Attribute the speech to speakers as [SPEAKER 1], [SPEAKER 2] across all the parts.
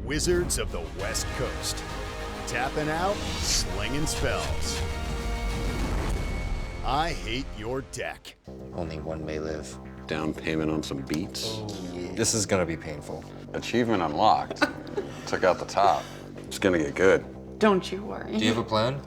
[SPEAKER 1] Wizards of the West Coast. Tapping out, slinging spells. I hate your deck.
[SPEAKER 2] Only one may live.
[SPEAKER 3] Down payment on some beats.
[SPEAKER 2] This is gonna be painful.
[SPEAKER 3] Achievement unlocked. Took out the top. It's gonna get good.
[SPEAKER 4] Don't you worry.
[SPEAKER 2] Do you have a plan?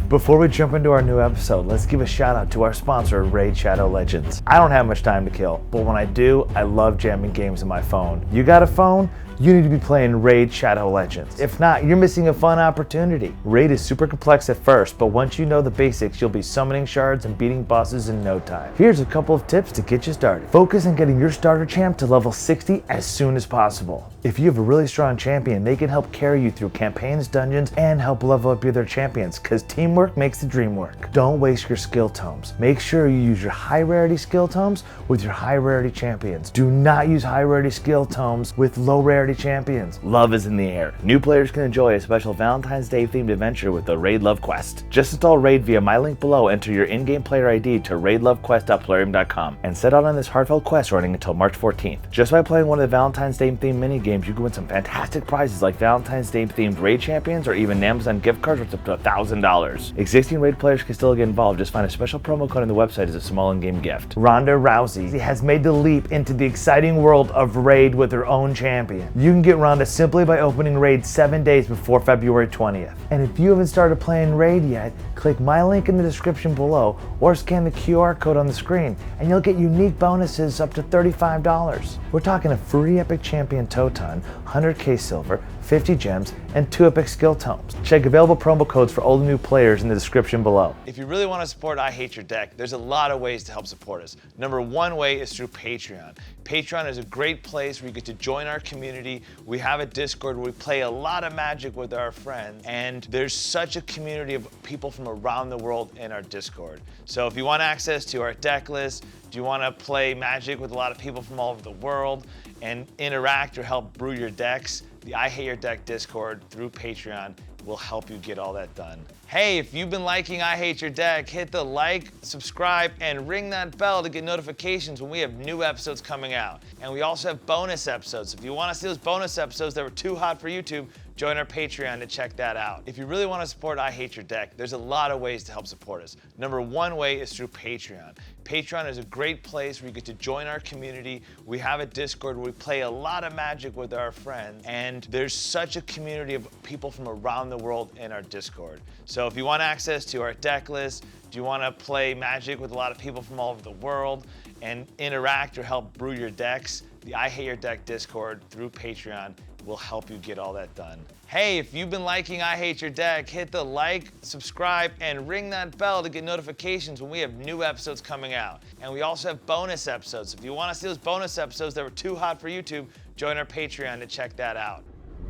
[SPEAKER 5] Before we jump into our new episode, let's give a shout out to our sponsor, Raid Shadow Legends. I don't have much time to kill, but when I do, I love jamming games on my phone. You got a phone? You need to be playing Raid Shadow Legends. If not, you're missing a fun opportunity. Raid is super complex at first, but once you know the basics, you'll be summoning shards and beating bosses in no time. Here's a couple of tips to get you started. Focus on getting your starter champ to level 60 as soon as possible. If you have a really strong champion, they can help carry you through campaigns, dungeons, and help level up your other champions, because teamwork makes the dream work. Don't waste your skill tomes. Make sure you use your high rarity skill tomes with your high rarity champions. Do not use high rarity skill tomes with low rarity champions. Love is in the air. New players can enjoy a special Valentine's Day themed adventure with the Raid Love Quest. Just install Raid via my link below, enter your in-game player ID to raidlovequest.plarium.com, and set out on this heartfelt quest running until March 14th. Just by playing one of the Valentine's Day themed mini games, you can win some fantastic prizes like Valentine's Day themed Raid champions or even Amazon gift cards worth up to $1,000. Existing Raid players can still get involved. Just find a special promo code on the website as a small in-game gift. Ronda Rousey has made the leap into the exciting world of Raid with her own champion. You can get Ronda simply by opening Raid 7 days before February 20th. And if you haven't started playing Raid yet, click my link in the description below or scan the QR code on the screen and you'll get unique bonuses up to $35. We're talking a free epic champion Toton, 100k silver, 50 gems, and 2 epic skill tomes. Check available promo codes for old and new players in the description below.
[SPEAKER 6] If you really want to support I Hate Your Deck, there's a lot of ways to help support us. Number one way is through Patreon. Patreon is a great place where you get to join our community. We have a Discord where we play a lot of Magic with our friends, and there's such a community of people from around the world in our Discord. So if you want access to our deck list, do you want to play Magic with a lot of people from all over the world and interact or help brew your decks, the I Hate Your Deck Discord through Patreon will help you get all that done. Hey, if you've been liking I Hate Your Deck, hit the like, subscribe, and ring that bell to get notifications when we have new episodes coming out. And we also have bonus episodes. If you want to see those bonus episodes that were too hot for YouTube, join our Patreon to check that out. If you really want to support I Hate Your Deck, there's a lot of ways to help support us. Number one way is through Patreon. Patreon is a great place where you get to join our community. We have a Discord where we play a lot of Magic with our friends, and there's such a community of people from around the world in our Discord. So if you want access to our deck list, do you want to play Magic with a lot of people from all over the world and interact or help brew your decks, the I Hate Your Deck Discord through Patreon will help you get all that done. Hey, if you've been liking I Hate Your Deck, hit the like, subscribe, and ring that bell to get notifications when we have new episodes coming out. And we also have bonus episodes. If you want to see those bonus episodes that were too hot for YouTube, join our Patreon to check that out.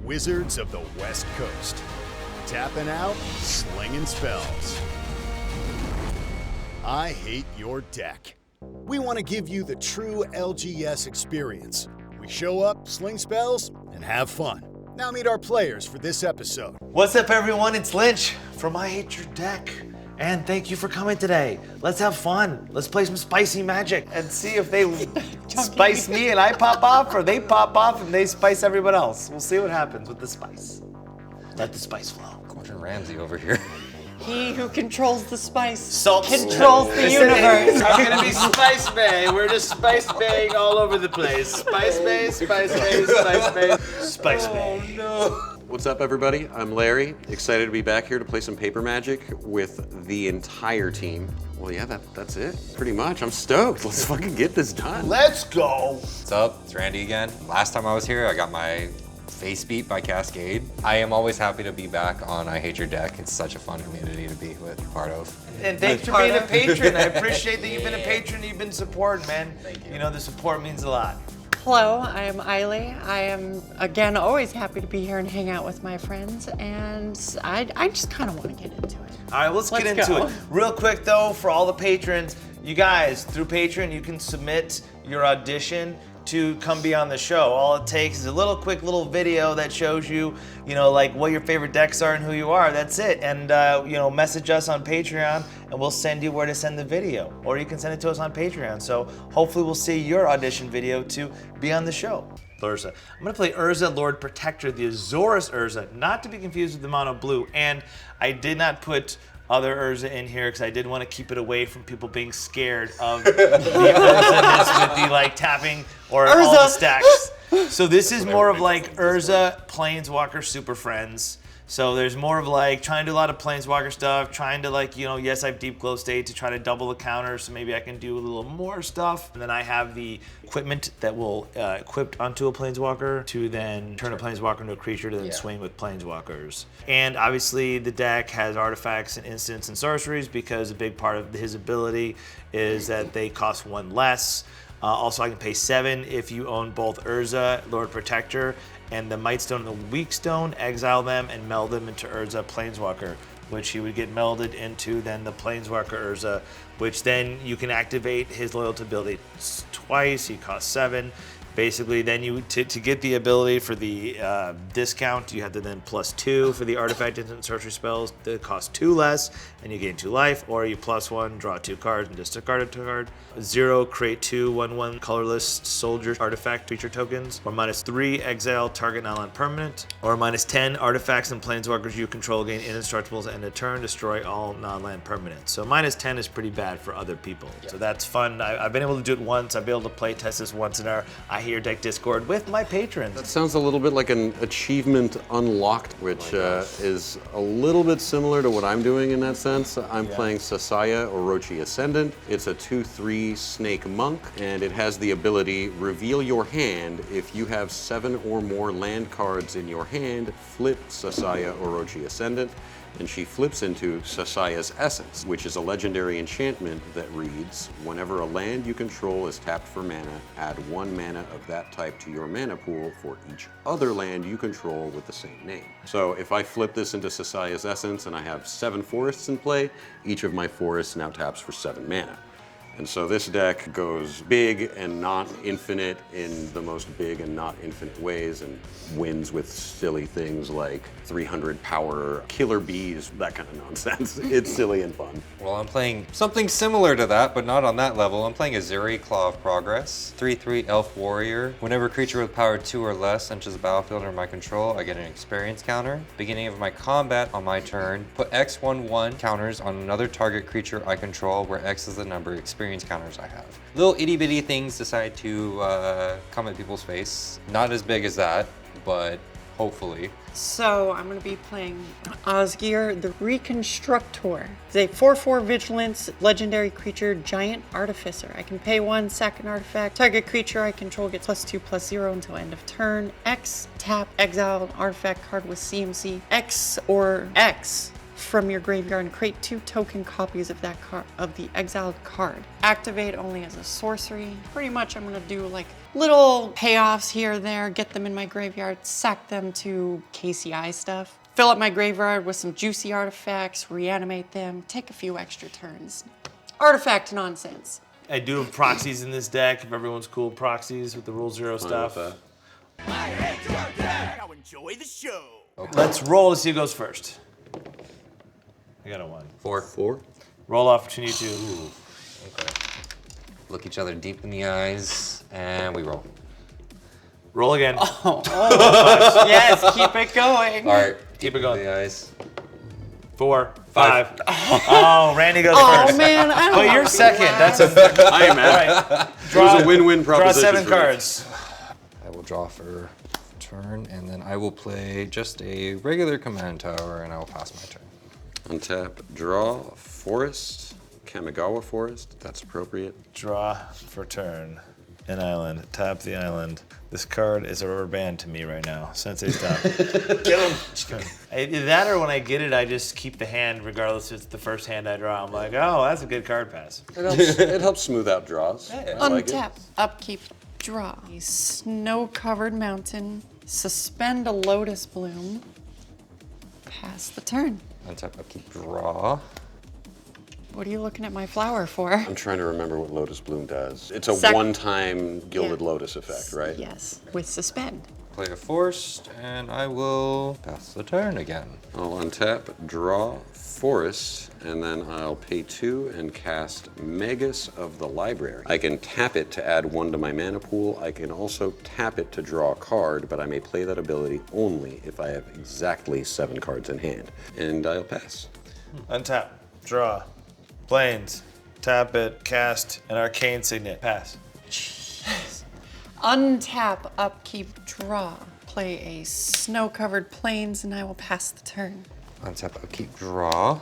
[SPEAKER 1] Wizards of the West Coast. Tapping out, slinging spells. I hate your deck. We want to give you the true LGS experience. We show up, sling spells, and have fun. Now meet our players for this episode.
[SPEAKER 5] What's up, everyone? It's Lynch from I Hate Your Deck. And thank you for coming today. Let's have fun. Let's play some spicy Magic and see if they spice me and I pop off, or they pop off and they spice everyone else. We'll see what happens with the spice. Let the spice flow.
[SPEAKER 2] Gordon Ramsay over here.
[SPEAKER 4] He who controls the spice
[SPEAKER 5] Salt
[SPEAKER 4] controls the universe.
[SPEAKER 5] I'm gonna be Spice Bay. We're just Spice Baying all over the place. Spice Bay, Spice Bay, Spice Bay, Spice Bay.
[SPEAKER 3] Oh no. What's up, everybody? I'm Larry. Excited to be back here to play some paper Magic with the entire team. Well, yeah, that's it. Pretty much. I'm stoked. Let's fucking get this done.
[SPEAKER 5] Let's go.
[SPEAKER 2] What's up? It's Randy again. Last time I was here, I got my face beat by Cascade. I am always happy to be back on I Hate Your Deck. It's such a fun community to be with, part of.
[SPEAKER 5] And thanks for being a patron. I appreciate that you've been a patron, you've been supporting, man. Thank you. You know, the support means a lot.
[SPEAKER 4] Hello, I am Eiley. I am, again, always happy to be here and hang out with my friends, and I just kind of want to get into it.
[SPEAKER 5] All right, let's get into
[SPEAKER 4] go.
[SPEAKER 5] it. Real quick, though, for all the patrons, you guys, through Patreon, you can submit your audition to come be on the show. All it takes is a quick little video that shows you, like what your favorite decks are and who you are. That's it. And, message us on Patreon and we'll send you where to send the video. Or you can send it to us on Patreon. So hopefully we'll see your audition video to be on the show.
[SPEAKER 6] Urza. I'm gonna play Urza, Lord Protector, the Azorius Urza, not to be confused with the mono blue. And I did not put other Urza in here because I did want to keep it away from people being scared of the Urza with the like tapping or all the stacks. So this is more of like Urza Planeswalker Super Friends. So there's more of like trying to do a lot of Planeswalker stuff, trying to like, you know, yes, I have Deep Glow State to try to double the counter, so maybe I can do a little more stuff. And then I have the equipment that will equip onto a Planeswalker to then turn a Planeswalker into a creature to then swing with Planeswalkers. And obviously the deck has artifacts and instants and sorceries because a big part of his ability is that they cost 1 less. Also, I can pay 7 if you own both Urza, Lord Protector, and the Might Stone and the Weak Stone, exile them and meld them into Urza Planeswalker, which he would get melded into then the Planeswalker Urza, which then you can activate his loyalty ability twice. He costs 7. Basically, then you to get the ability for the discount, you have to then +2 for the artifact instant sorcery spells that cost 2 less, and you gain 2 life, or you +1, draw 2 cards and discard a card. 0, create 2 1/1 colorless soldier artifact creature tokens, or -3, exile target non-land permanent, or -10, artifacts and planeswalkers you control gain indestructibles and a turn, destroy all non-land permanents. So -10 is pretty bad for other people. So that's fun. I've been able to do it once. I've been able to play test this once in our I Hear Deck Discord with my patrons.
[SPEAKER 3] That sounds a little bit like an achievement unlocked, which is a little bit similar to what I'm doing in that sense. I'm playing Sasaya, Orochi Ascendant. It's a 2/3 snake monk, and it has the ability, reveal your hand. If you have 7 or more land cards in your hand, flip Sasaya, Orochi Ascendant, and she flips into Sasaya's Essence, which is a legendary enchantment that reads, whenever a land you control is tapped for mana, add 1 mana of that type to your mana pool for each other land you control with the same name. So if I flip this into Sasaya's Essence and I have 7 forests in play, each of my forests now taps for 7 mana. And so this deck goes big and not infinite in the most big and not infinite ways, and wins with silly things like 300 power killer bees, that kind of nonsense. It's silly and fun.
[SPEAKER 2] Well, I'm playing something similar to that, but not on that level. I'm playing Ezuri, Claw of Progress, 3/3 Elf Warrior. Whenever a creature with power 2 or less enters the battlefield under my control, I get an experience counter. Beginning of my combat on my turn, put X/1/1 counters on another target creature I control, where X is the number of experience counters I have. Little itty bitty things decide to come at people's face. Not as big as that, but hopefully.
[SPEAKER 4] So I'm going to be playing Osgir, the Reconstructor. It's a 4/4 Vigilance, legendary creature, Giant Artificer. I can pay 1, sack an artifact. Target creature I control gets +2/+0 until end of turn. X, tap, exile an artifact card with CMC. X or X from your graveyard and create 2 token copies of that card, of the exiled card. Activate only as a sorcery. Pretty much I'm gonna do like little payoffs here or there, get them in my graveyard, sack them to KCI stuff, fill up my graveyard with some juicy artifacts, reanimate them, take a few extra turns. Artifact nonsense.
[SPEAKER 6] I do have proxies in this deck, if everyone's cool with proxies with the Rule 0 stuff.
[SPEAKER 7] Now enjoy the show.
[SPEAKER 6] Let's roll to see who goes first. I got a 1.
[SPEAKER 2] 4.
[SPEAKER 6] Roll off between you 2.
[SPEAKER 2] Okay. Look each other deep in the eyes, and we roll.
[SPEAKER 6] Roll again.
[SPEAKER 4] Yes, keep it going.
[SPEAKER 2] All right,
[SPEAKER 6] Keep it going.
[SPEAKER 2] in the eyes.
[SPEAKER 6] 4, 5. Oh, Randy goes first.
[SPEAKER 4] Oh man, I don't
[SPEAKER 6] But
[SPEAKER 4] know
[SPEAKER 6] you're
[SPEAKER 4] if you
[SPEAKER 6] second.
[SPEAKER 4] laugh.
[SPEAKER 6] That's a
[SPEAKER 3] I am at. It was a win-win
[SPEAKER 6] draw
[SPEAKER 3] proposition.
[SPEAKER 6] 7
[SPEAKER 3] for me.
[SPEAKER 6] cards.
[SPEAKER 2] I will draw for turn, and then I will play just a regular command tower, and I will pass my turn.
[SPEAKER 3] Untap, draw, forest, Kamigawa Forest, that's appropriate.
[SPEAKER 6] Draw for turn. An island. Tap the island. This card is a rubber band to me right now. Sensei, stop.
[SPEAKER 3] Get him!
[SPEAKER 6] Either that or when I get it, I just keep the hand regardless if it's the first hand I draw. I'm like, oh, that's a good card pass.
[SPEAKER 3] It helps smooth out draws. I like it.
[SPEAKER 4] Untap, upkeep, draw. A snow-covered mountain. Suspend a lotus bloom. Pass the turn.
[SPEAKER 2] Untap, upkeep, draw.
[SPEAKER 4] What are you looking at my flower for?
[SPEAKER 3] I'm trying to remember what Lotus Bloom does. It's a
[SPEAKER 4] Sec-
[SPEAKER 3] one-time Gilded
[SPEAKER 4] Yeah.
[SPEAKER 3] Lotus effect, right?
[SPEAKER 4] Yes, with suspend.
[SPEAKER 2] Play a forest, and I will pass the turn again.
[SPEAKER 3] I'll untap, draw Forest, and then I'll pay 2 and cast Magus of the Library. I can tap it to add 1 to my mana pool. I can also tap it to draw a card, but I may play that ability only if I have exactly 7 cards in hand. And I'll pass.
[SPEAKER 6] Untap, draw, planes, tap it, cast an arcane signet. Pass.
[SPEAKER 4] Untap, upkeep, draw. Play a snow-covered plains, and I will pass the turn.
[SPEAKER 2] Untap, upkeep, draw.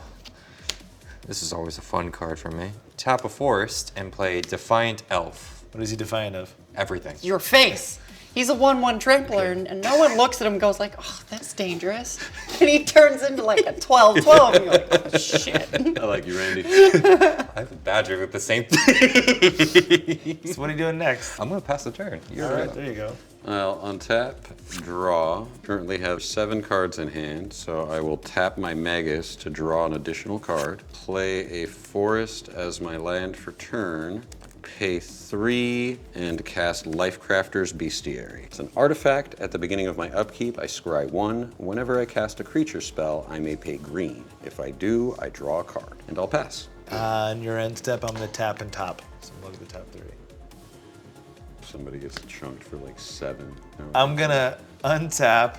[SPEAKER 2] This is always a fun card for me. Tap a forest and play Defiant Elf.
[SPEAKER 6] What is he defiant of?
[SPEAKER 2] Everything.
[SPEAKER 4] Your face. He's a 1/1 trampler, and no one looks at him and goes like, oh, that's dangerous. And he turns into like a 12/12, and you're like, oh, shit.
[SPEAKER 3] I like you, Randy.
[SPEAKER 2] I have a badger with the same thing.
[SPEAKER 6] So what are you doing next?
[SPEAKER 2] I'm gonna pass the turn. You're
[SPEAKER 6] All right,
[SPEAKER 2] right.
[SPEAKER 6] there you go.
[SPEAKER 3] I'll untap, draw. Currently have 7 cards in hand, so I will tap my Magus to draw an additional card. Play a forest as my land for turn. Pay 3 and cast Lifecrafter's Bestiary. It's an artifact. At the beginning of my upkeep, I scry 1. Whenever I cast a creature spell, I may pay green. If I do, I draw a card, and I'll pass.
[SPEAKER 6] On your end step, I'm gonna tap and top. So look at the top 3.
[SPEAKER 3] Somebody gets chunked for like 7. No.
[SPEAKER 6] I'm gonna untap,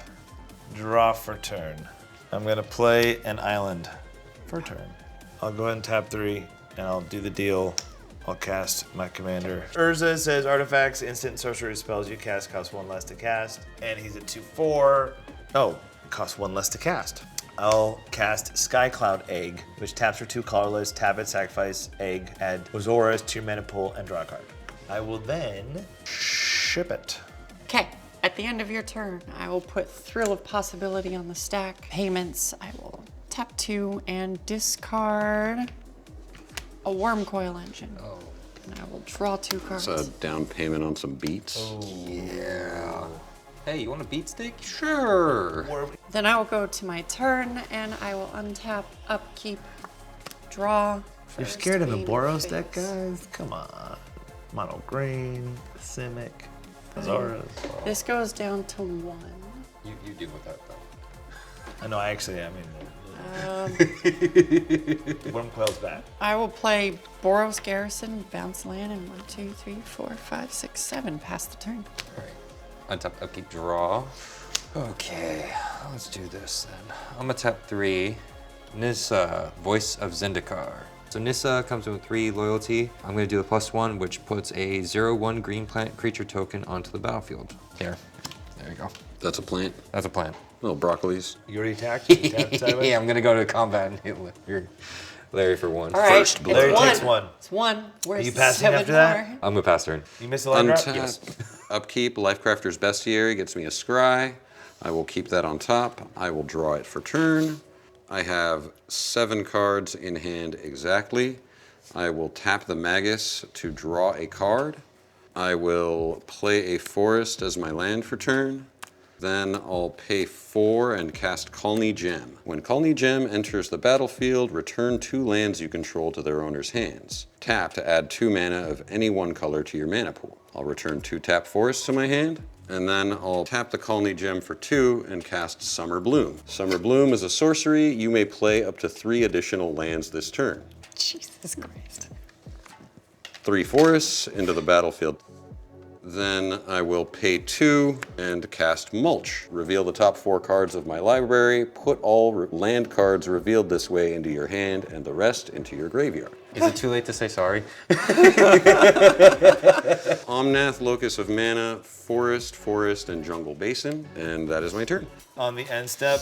[SPEAKER 6] draw for turn. I'm gonna play an island for turn. I'll go ahead and tap 3, and I'll do the deal. I'll cast my commander. Urza says artifacts, instant sorcery spells you cast cost 1 less to cast. And he's at 2/4. Oh, costs 1 less to cast. I'll cast Skycloud Egg, which taps for 2 colorless, tap it, sacrifice, egg, add Ozoras to your mana pool, and draw a card. I will then ship it.
[SPEAKER 4] Okay, at the end of your turn, I will put Thrill of Possibility on the stack. Payments, I will tap 2 and discard a Worm Coil Engine.
[SPEAKER 2] Oh.
[SPEAKER 4] And I will draw 2 cards.
[SPEAKER 3] It's a down payment on some beats.
[SPEAKER 2] Yeah. Hey, you want a beat stick? Sure.
[SPEAKER 4] Then I will go to my turn, and I will untap, upkeep, draw.
[SPEAKER 6] You're
[SPEAKER 4] First
[SPEAKER 6] scared of the
[SPEAKER 4] main
[SPEAKER 6] Boros
[SPEAKER 4] phase.
[SPEAKER 6] deck, guys? Come on. Mono green, Simic, Azoras.
[SPEAKER 4] This goes down to 1.
[SPEAKER 2] You deal with that though.
[SPEAKER 6] I know, I mean, Wormcoil's back.
[SPEAKER 4] I will play Boros Garrison, bounce land, and 1, 2, 3, 4, 5, 6, 7. Pass the turn.
[SPEAKER 2] All right. Untap, upkeep, draw. Okay, let's do this then. I'm gonna tap 3. Nissa, Voice of Zendikar. So Nissa comes with 3 loyalty. I'm gonna do a +1, which puts a 0/1 green plant creature token onto the battlefield. Here, there you go.
[SPEAKER 3] That's a plant.
[SPEAKER 2] That's a plant.
[SPEAKER 3] Little broccolis.
[SPEAKER 6] You already attacked? You tapped sideways?
[SPEAKER 2] Yeah, I'm gonna go to combat and hit Larry for 1.
[SPEAKER 4] All right,
[SPEAKER 3] First
[SPEAKER 4] it's
[SPEAKER 3] blood.
[SPEAKER 6] Larry
[SPEAKER 4] 1.
[SPEAKER 6] takes 1.
[SPEAKER 4] It's 1. Where's
[SPEAKER 6] you passing
[SPEAKER 4] 7
[SPEAKER 6] after that?
[SPEAKER 4] more?
[SPEAKER 2] I'm gonna pass turn.
[SPEAKER 6] You missed the line drop?
[SPEAKER 3] Untap,
[SPEAKER 2] Yes.
[SPEAKER 3] upkeep, Lifecrafter's Bestiary gets me a scry. I will keep that on top. I will draw it for turn. I have 7 cards in hand exactly. I will tap the Magus to draw a card. I will play a forest as my land for turn. Then I'll pay 4 and cast Colney Gem. When Colney Gem enters the battlefield, return 2 lands you control to their owner's hands. Tap to add 2 mana of any 1 color to your mana pool. I'll return 2 tap forests to my hand, and then I'll tap the Colney Gem for 2 and cast Summer Bloom. Summer Bloom is a sorcery. You may play up to 3 additional lands this turn.
[SPEAKER 4] Jesus Christ.
[SPEAKER 3] 3 forests into the battlefield. Then I will pay 2 and cast Mulch. Reveal the top 4 cards of my library. Put all land cards revealed this way into your hand and the rest into your graveyard.
[SPEAKER 2] Is it too late to say sorry?
[SPEAKER 3] Omnath, Locus of Mana, Forest, and Jungle Basin. And that is my turn.
[SPEAKER 6] On the end step,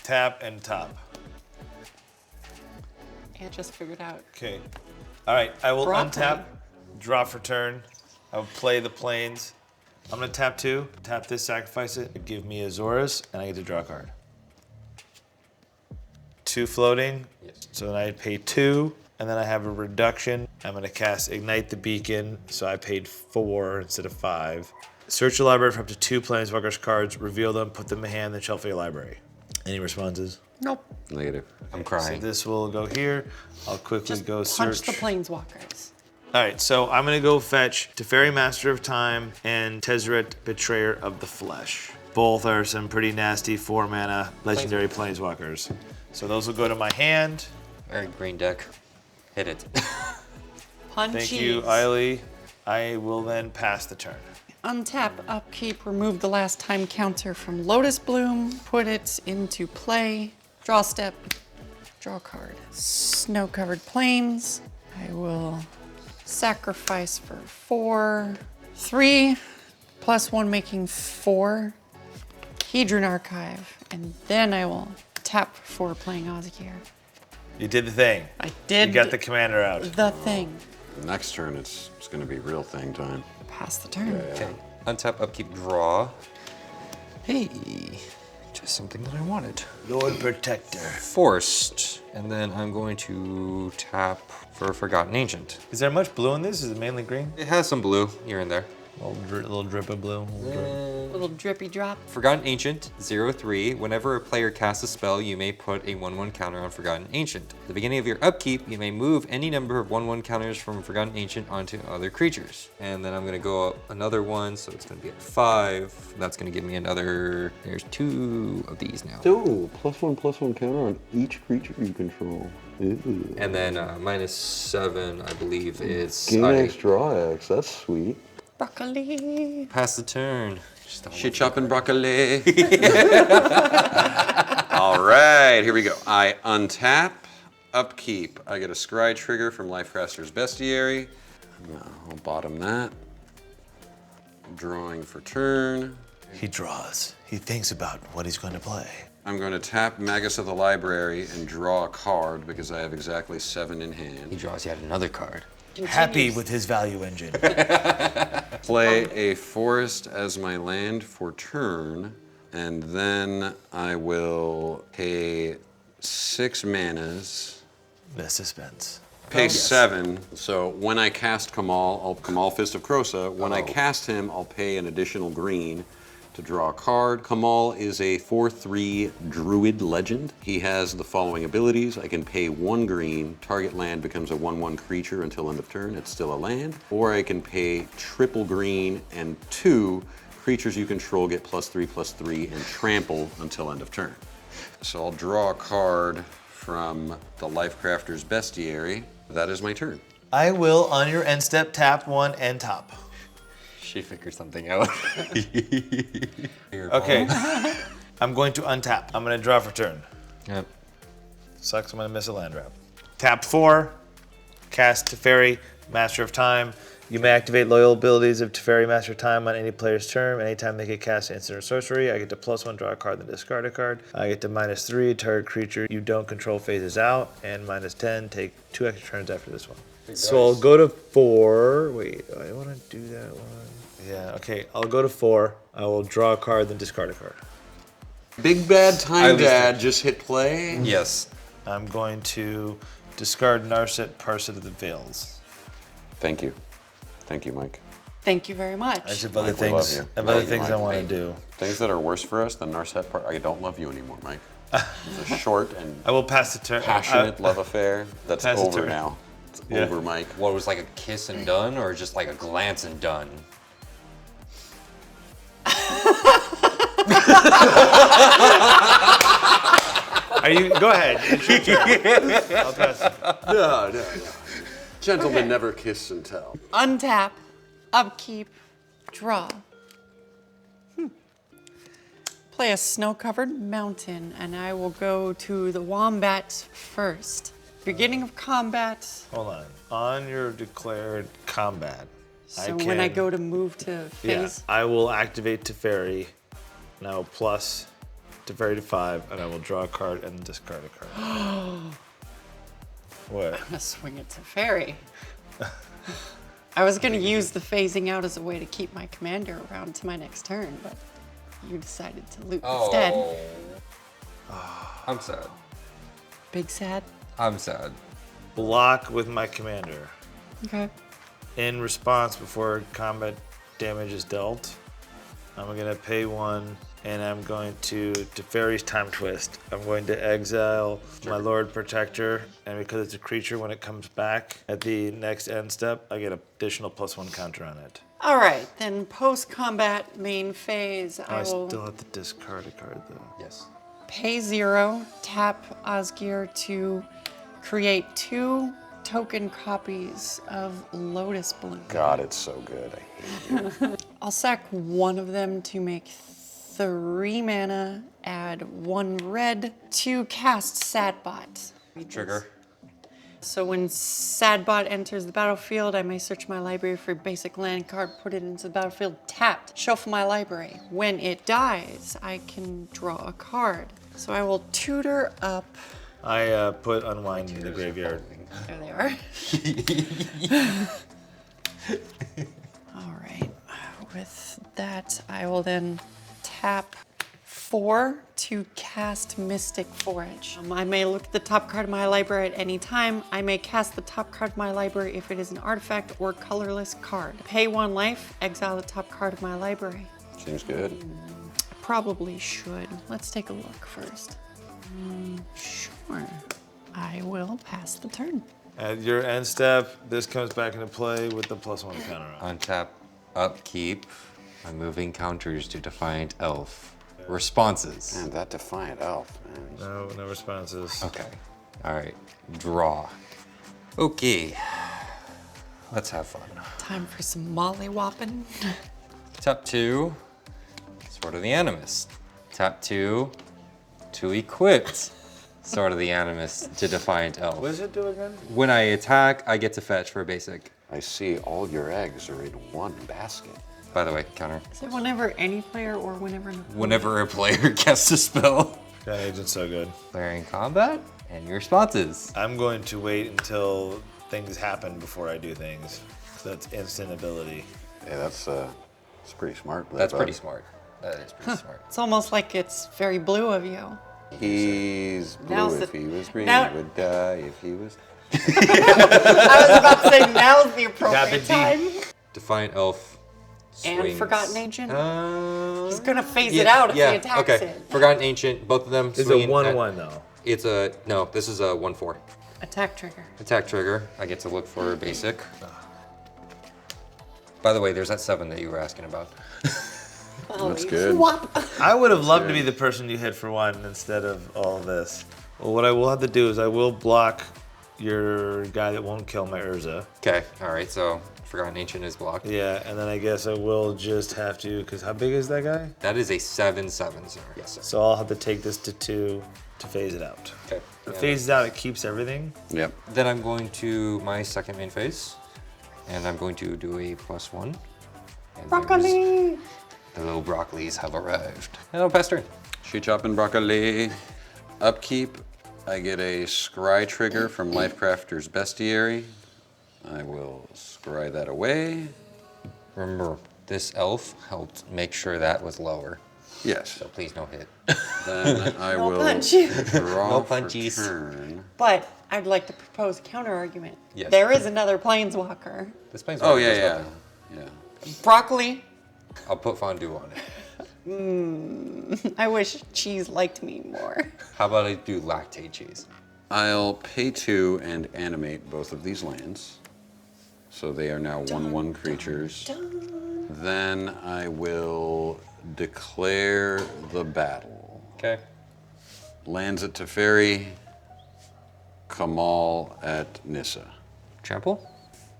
[SPEAKER 6] tap and top.
[SPEAKER 4] I just figured out.
[SPEAKER 6] Okay. All right, I will
[SPEAKER 4] Broccoli.
[SPEAKER 6] untap, draw for turn. I will play the plains. I'm gonna tap 2, tap this, sacrifice it, give me Azoras, and I get to draw a card. 2 floating,
[SPEAKER 2] Yes.
[SPEAKER 6] so then I pay 2, and then I have a reduction. I'm gonna cast Ignite the Beacon, so I paid 4 instead of 5. Search your library for up to 2 Planeswalkers cards, reveal them, put them in hand, then shelf your library. Any responses?
[SPEAKER 4] Nope.
[SPEAKER 3] Negative.
[SPEAKER 2] I'm
[SPEAKER 6] So
[SPEAKER 2] crying.
[SPEAKER 6] this will go here. I'll quickly
[SPEAKER 4] Just
[SPEAKER 6] go
[SPEAKER 4] punch
[SPEAKER 6] search.
[SPEAKER 4] the planeswalkers.
[SPEAKER 6] All right, so I'm gonna go fetch Teferi, Master of Time, and Tezzeret, Betrayer of the Flesh. Both are some pretty nasty 4-mana legendary planeswalkers. So those will go to my hand.
[SPEAKER 2] All right, green deck. Hit it.
[SPEAKER 4] Punchies.
[SPEAKER 6] Thank you, Eiley. I will then pass the turn.
[SPEAKER 4] Untap, upkeep, remove the last time counter from Lotus Bloom, put it into play, draw step, draw card. Snow-covered plains. I will sacrifice for 4, 3, +1 making 4. Hedron Archive, and then I will tap for playing Osgir.
[SPEAKER 6] You did the thing.
[SPEAKER 4] I did.
[SPEAKER 6] You got the commander out.
[SPEAKER 4] The thing.
[SPEAKER 3] Next turn, it's going to be real thing time.
[SPEAKER 4] Pass the turn.
[SPEAKER 2] Okay. Untap, upkeep, draw. Hey, just something that I wanted.
[SPEAKER 6] Lord Protector.
[SPEAKER 2] Forced. And then I'm going to tap for Forgotten Ancient.
[SPEAKER 6] Is there much blue in this? Is it mainly green?
[SPEAKER 2] It has some blue here and there.
[SPEAKER 6] Little drip of blue.
[SPEAKER 4] Little drippy drop.
[SPEAKER 2] Forgotten Ancient, 0/3. Whenever a player casts a spell, you may put a 1/1 counter on Forgotten Ancient. At the beginning of your upkeep, you may move any number of 1/1 counters from Forgotten Ancient onto other creatures. And then I'm gonna go up another one, so it's gonna be at 5. That's gonna give me another, there's 2 of these now.
[SPEAKER 3] Ooh, +1/+1 counter on each creature you control. Ooh.
[SPEAKER 2] And then -7, I believe, is
[SPEAKER 3] Gain X, draw X, that's sweet.
[SPEAKER 4] Broccoli.
[SPEAKER 2] pass the turn.
[SPEAKER 3] Shit chopping broccoli. All right, here we go. I untap, upkeep. I get a scry trigger from Lifecrafters Bestiary. I'll bottom that. Drawing for turn.
[SPEAKER 6] He draws. He thinks about what he's going to play.
[SPEAKER 3] I'm going to tap Magus of the Library and draw a card because I have exactly 7 in
[SPEAKER 2] He
[SPEAKER 3] hand.
[SPEAKER 2] draws yet another card.
[SPEAKER 6] Happy with his value engine.
[SPEAKER 3] Play a forest as my land for turn, and then I will pay 6 manas.
[SPEAKER 6] The suspense.
[SPEAKER 3] Pay 7. So when I cast Kamal Fist of Krosa, when I cast him, I'll pay an additional green to draw a card. Kamal is a 4/3 druid legend. He has the following abilities. I can pay 1 green, target land becomes a 1/1 creature until end of turn, it's still a land. Or I can pay triple green and 2 creatures you control get +3/+3 and trample until end of turn. So I'll draw a card from the Lifecrafters Bestiary. That is my turn.
[SPEAKER 6] I will, on your end step, tap 1 and top.
[SPEAKER 2] She figured something out.
[SPEAKER 6] Okay. I'm going to untap. I'm going to draw for turn.
[SPEAKER 2] Yep.
[SPEAKER 6] Sucks, I'm going to miss a land drop. Tap 4, cast Teferi, Master of Time. You may activate loyal abilities of Teferi, Master of Time on any player's turn. Anytime they get cast instant or sorcery, I get to +1, draw a card, then discard a card. I get to -3, target creature you don't control phases out, and -10, take 2 extra turns after this one. So I'll go to 4. Wait, do I want to do that one? Yeah, okay, I'll go to 4. I will draw a card, then discard a card.
[SPEAKER 3] Big Bad Time
[SPEAKER 2] I least-
[SPEAKER 3] Dad just hit play.
[SPEAKER 2] Yes.
[SPEAKER 6] I'm going to discard Narset, Parset of the Veils.
[SPEAKER 3] Thank you. Thank you, Mike.
[SPEAKER 4] Thank you very much.
[SPEAKER 6] I have other
[SPEAKER 3] Mike, we love
[SPEAKER 6] things.
[SPEAKER 3] you.
[SPEAKER 6] I have
[SPEAKER 3] Love
[SPEAKER 6] other
[SPEAKER 3] you,
[SPEAKER 6] things I
[SPEAKER 3] Mike.
[SPEAKER 6] want to do.
[SPEAKER 3] Things that are worse for us than Narset part. I don't love you anymore, Mike. It's a short and
[SPEAKER 6] I will pass the turn.
[SPEAKER 3] passionate love affair that's
[SPEAKER 6] Pass the
[SPEAKER 3] over
[SPEAKER 6] turn.
[SPEAKER 3] now. It's
[SPEAKER 6] Yeah.
[SPEAKER 3] over, Mike.
[SPEAKER 2] What was like a kiss and done, or just like a glance and done?
[SPEAKER 6] Are you? Go ahead. It's your turn. I'll pass it.
[SPEAKER 3] No. Gentlemen never kiss and tell.
[SPEAKER 4] Untap, upkeep, draw. Play a snow-covered mountain, and I will go to the wombat first. Beginning of combat.
[SPEAKER 6] Hold on. On your declared combat,
[SPEAKER 4] So when I go to move to phase,
[SPEAKER 6] I will activate Teferi. And I will plus Teferi to 5, and I will draw a card and discard a card. What?
[SPEAKER 4] I'm gonna swing it to fairy. I was gonna use the phasing out as a way to keep my commander around to my next turn, but you decided to loot instead.
[SPEAKER 2] I'm sad.
[SPEAKER 4] Big sad.
[SPEAKER 2] I'm sad.
[SPEAKER 6] Block with my commander.
[SPEAKER 4] Okay.
[SPEAKER 6] In response, before combat damage is dealt, I'm gonna pay 1, and I'm going to Teferi's Time Twist. I'm going to exile my Lord Protector, and because it's a creature, when it comes back at the next end step, I get an additional +1 counter on it.
[SPEAKER 4] All right, then post-combat main phase, I
[SPEAKER 6] I
[SPEAKER 4] will
[SPEAKER 6] still have to discard a card though.
[SPEAKER 2] Yes.
[SPEAKER 4] pay 0, tap Osgir to create 2 token copies of Lotus Bloom.
[SPEAKER 3] God, it's so good. I hate it.
[SPEAKER 4] I'll sack one of them to make 3 mana, add 1 red to cast Sadbot.
[SPEAKER 2] Trigger.
[SPEAKER 4] So when Sadbot enters the battlefield, I may search my library for a basic land card, put it into the battlefield, tapped, shuffle my library. When it dies, I can draw a card. So I will tutor up.
[SPEAKER 6] I put Unwind in the graveyard.
[SPEAKER 4] There they are. All right. With that, I will then tap 4 to cast Mystic Forage. I may look at the top card of my library at any time. I may cast the top card of my library if it is an artifact or colorless card. Pay 1 life, exile the top card of my library.
[SPEAKER 3] Seems good.
[SPEAKER 4] I probably should. Let's take a look first. Sure. I will pass the turn.
[SPEAKER 6] At your end step, this comes back into play with the +1 counter on.
[SPEAKER 2] Untap, upkeep. I'm moving counters to Defiant Elf. Responses.
[SPEAKER 3] Man, that Defiant Elf, man.
[SPEAKER 6] No responses.
[SPEAKER 2] Okay. All right. Draw. Okay. Let's have fun.
[SPEAKER 4] Time for some molly-whopping.
[SPEAKER 2] Tap 2, Sword of the Animist. Tap 2, to equipped Sword of the Animist to Defiant Elf.
[SPEAKER 6] What does it do again?
[SPEAKER 2] When I attack, I get to fetch for a basic.
[SPEAKER 3] I see all your eggs are in one basket.
[SPEAKER 2] By the way, counter.
[SPEAKER 4] Is it whenever any player or whenever an
[SPEAKER 2] Whenever a player casts a spell.
[SPEAKER 6] That agent's so good.
[SPEAKER 2] Player in combat, and your responses.
[SPEAKER 6] I'm going to wait until things happen before I do things. That's instant ability.
[SPEAKER 3] Yeah, that's pretty smart.
[SPEAKER 2] That's pretty smart. That is pretty smart.
[SPEAKER 4] It's almost like it's very blue of you.
[SPEAKER 3] He's blue.
[SPEAKER 4] Now's
[SPEAKER 3] If
[SPEAKER 4] the-
[SPEAKER 3] he was green,
[SPEAKER 4] now-
[SPEAKER 3] he would die. If he was...
[SPEAKER 4] I was about to say now's the appropriate
[SPEAKER 6] Tap
[SPEAKER 4] time.
[SPEAKER 2] Defiant Elf swings.
[SPEAKER 4] And Forgotten Ancient?
[SPEAKER 2] Uh,
[SPEAKER 4] He's gonna phase it out if
[SPEAKER 2] yeah,
[SPEAKER 4] he attacks
[SPEAKER 2] okay.
[SPEAKER 4] it.
[SPEAKER 2] Forgotten Ancient, both of them
[SPEAKER 6] It's a
[SPEAKER 2] swinging
[SPEAKER 6] 1/1 though.
[SPEAKER 2] It's a, no, this is a 1/4.
[SPEAKER 4] Attack trigger.
[SPEAKER 2] Attack trigger, I get to look for a basic. By the way, there's that 7 that you were asking about.
[SPEAKER 3] That's good.
[SPEAKER 6] I would have loved to be the person you hit for 1 instead of all of this. Well, what I will have to do is I will block your guy that won't kill my Urza.
[SPEAKER 2] Okay, all right, so Forgotten Ancient is blocked.
[SPEAKER 6] Yeah, and then I guess I will just have to, because how big is that guy?
[SPEAKER 2] That is a 7/7, sir. Yes, sir.
[SPEAKER 6] So I'll have to take this to 2 to phase it out.
[SPEAKER 2] Okay.
[SPEAKER 6] If it phases out, it keeps everything.
[SPEAKER 3] Yep.
[SPEAKER 2] Then I'm going to my second main phase, and I'm going to do a +1. And there's-
[SPEAKER 4] Broccoli!
[SPEAKER 2] The little broccolis have arrived. Hello, Pester.
[SPEAKER 3] Shoot chopping broccoli. Upkeep. I get a scry trigger from Lifecrafter's Bestiary. I will scry that away.
[SPEAKER 2] Remember, this elf helped make sure that was lower.
[SPEAKER 3] Yes.
[SPEAKER 2] So please no hit.
[SPEAKER 3] Then I
[SPEAKER 4] No
[SPEAKER 3] will
[SPEAKER 4] punch.
[SPEAKER 3] draw
[SPEAKER 2] No
[SPEAKER 3] for
[SPEAKER 2] punchies.
[SPEAKER 3] turn.
[SPEAKER 4] But I'd like to propose a counter argument.
[SPEAKER 2] Yes.
[SPEAKER 4] There is another planeswalker.
[SPEAKER 2] This plane's
[SPEAKER 3] Oh,
[SPEAKER 2] already
[SPEAKER 3] yeah,
[SPEAKER 2] goes
[SPEAKER 3] yeah.
[SPEAKER 2] up.
[SPEAKER 3] Yeah.
[SPEAKER 4] Broccoli.
[SPEAKER 2] I'll put fondue on it.
[SPEAKER 4] I wish cheese liked me more.
[SPEAKER 2] How about I do lactate cheese?
[SPEAKER 3] I'll pay 2 and animate both of these lands. So they are now 1/1 creatures. Then I will declare the battle.
[SPEAKER 2] Okay.
[SPEAKER 3] Lands at Teferi, Kamal at Nissa.
[SPEAKER 2] Trample?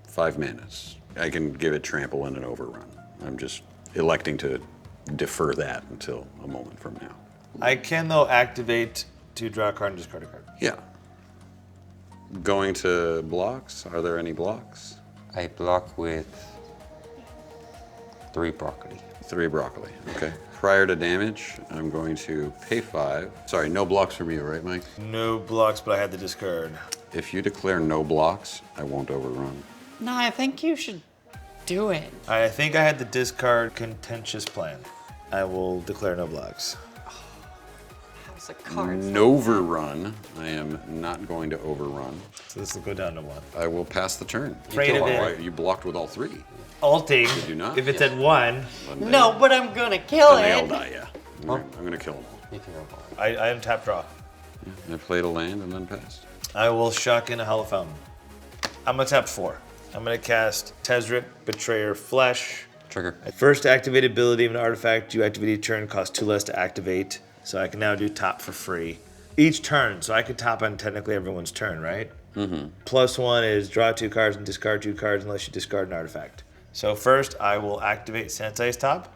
[SPEAKER 3] 5 manas. I can give it trample and an overrun. I'm just electing to defer that until a moment from now.
[SPEAKER 6] I can, though, activate to draw a card and discard a card.
[SPEAKER 3] Yeah. Going to blocks. Are there any blocks?
[SPEAKER 2] I block with 3 broccoli.
[SPEAKER 3] 3 broccoli. Okay. Prior to damage, I'm going to pay 5. Sorry, no blocks from you, right, Mike?
[SPEAKER 6] No blocks, but I had to discard.
[SPEAKER 3] If you declare no blocks, I won't overrun.
[SPEAKER 4] No, I think you should do it.
[SPEAKER 6] I think I had to discard Contentious Plan. I will declare no blocks.
[SPEAKER 4] How It's a card.
[SPEAKER 3] Noverrun. I am not going to overrun.
[SPEAKER 6] So this will go down to 1.
[SPEAKER 3] I will pass the turn.
[SPEAKER 6] Afraid of
[SPEAKER 3] Why,
[SPEAKER 6] it.
[SPEAKER 3] you blocked with all 3.
[SPEAKER 6] Ulting.
[SPEAKER 3] Did you not?
[SPEAKER 6] If it's at 1,
[SPEAKER 4] No, but I'm gonna kill
[SPEAKER 3] then they all
[SPEAKER 4] it.
[SPEAKER 3] die, yeah. I'm going to kill them all.
[SPEAKER 2] You can go.
[SPEAKER 6] I untap draw.
[SPEAKER 3] I played a land and then passed.
[SPEAKER 6] I will shock in a Hollow Fountain. I'm gonna tap 4. I'm gonna cast Tezrit, Betrayer Flesh.
[SPEAKER 2] Trigger.
[SPEAKER 6] First activate ability of an artifact you activate each turn costs 2 less to activate. So I can now do top for free. Each turn, so I could top on technically everyone's turn, right? Mm-hmm. +1 is draw 2 cards and discard 2 cards unless you discard an artifact. So first I will activate Sensei's top.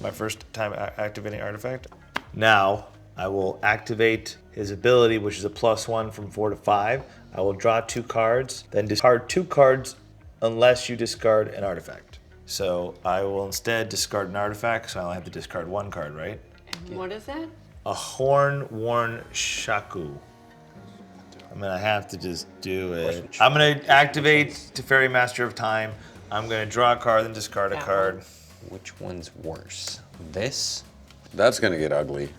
[SPEAKER 6] My first time activating artifact. Now I will activate his ability, which is a +1 from 4 to 5. I will draw 2 cards, then discard 2 cards unless you discard an artifact. So I will instead discard an artifact, so I only have to discard 1 card, right?
[SPEAKER 4] And what is that?
[SPEAKER 6] A Horn-Worn Shaku. I'm gonna have to just do it. I'm gonna activate Teferi Master of Time. I'm gonna draw a card, then discard a
[SPEAKER 4] That
[SPEAKER 6] card.
[SPEAKER 4] one.
[SPEAKER 2] Which one's worse? This?
[SPEAKER 3] That's going to get ugly.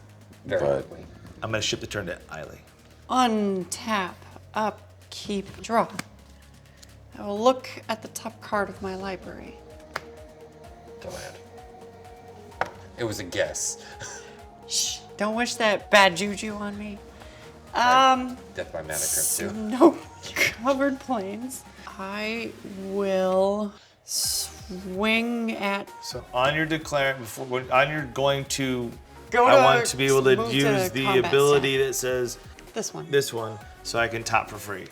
[SPEAKER 2] Very
[SPEAKER 3] but
[SPEAKER 2] ugly.
[SPEAKER 6] I'm gonna ship the turn to Eiley.
[SPEAKER 4] Untap, upkeep, draw. I will look at the top card of my library.
[SPEAKER 2] Demand. It was a guess.
[SPEAKER 4] Shh, don't wish that bad juju on me.
[SPEAKER 2] Death by Mana Crypt too.
[SPEAKER 4] No covered planes. I will swing at.
[SPEAKER 6] So on your declare, on your going to,
[SPEAKER 4] Go
[SPEAKER 6] I
[SPEAKER 4] to
[SPEAKER 6] want to be able to
[SPEAKER 4] move to
[SPEAKER 6] use the
[SPEAKER 4] combat
[SPEAKER 6] ability
[SPEAKER 4] set.
[SPEAKER 6] that says
[SPEAKER 4] This one.
[SPEAKER 6] so I can top for free.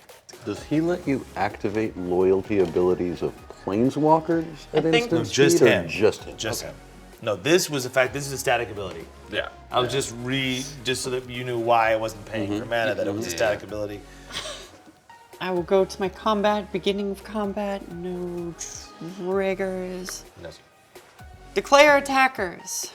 [SPEAKER 3] does he let you activate loyalty abilities of planeswalkers at
[SPEAKER 4] think-
[SPEAKER 3] instant
[SPEAKER 6] No, just
[SPEAKER 3] speed, or
[SPEAKER 6] him.
[SPEAKER 3] Just him.
[SPEAKER 6] Just
[SPEAKER 3] Okay.
[SPEAKER 6] him. No, this was this is a static ability.
[SPEAKER 3] Yeah.
[SPEAKER 6] I was just so that you knew why I wasn't paying for mana, that it was a static ability.
[SPEAKER 4] I will go to my combat, beginning of combat, no triggers.
[SPEAKER 2] No.
[SPEAKER 4] Declare attackers.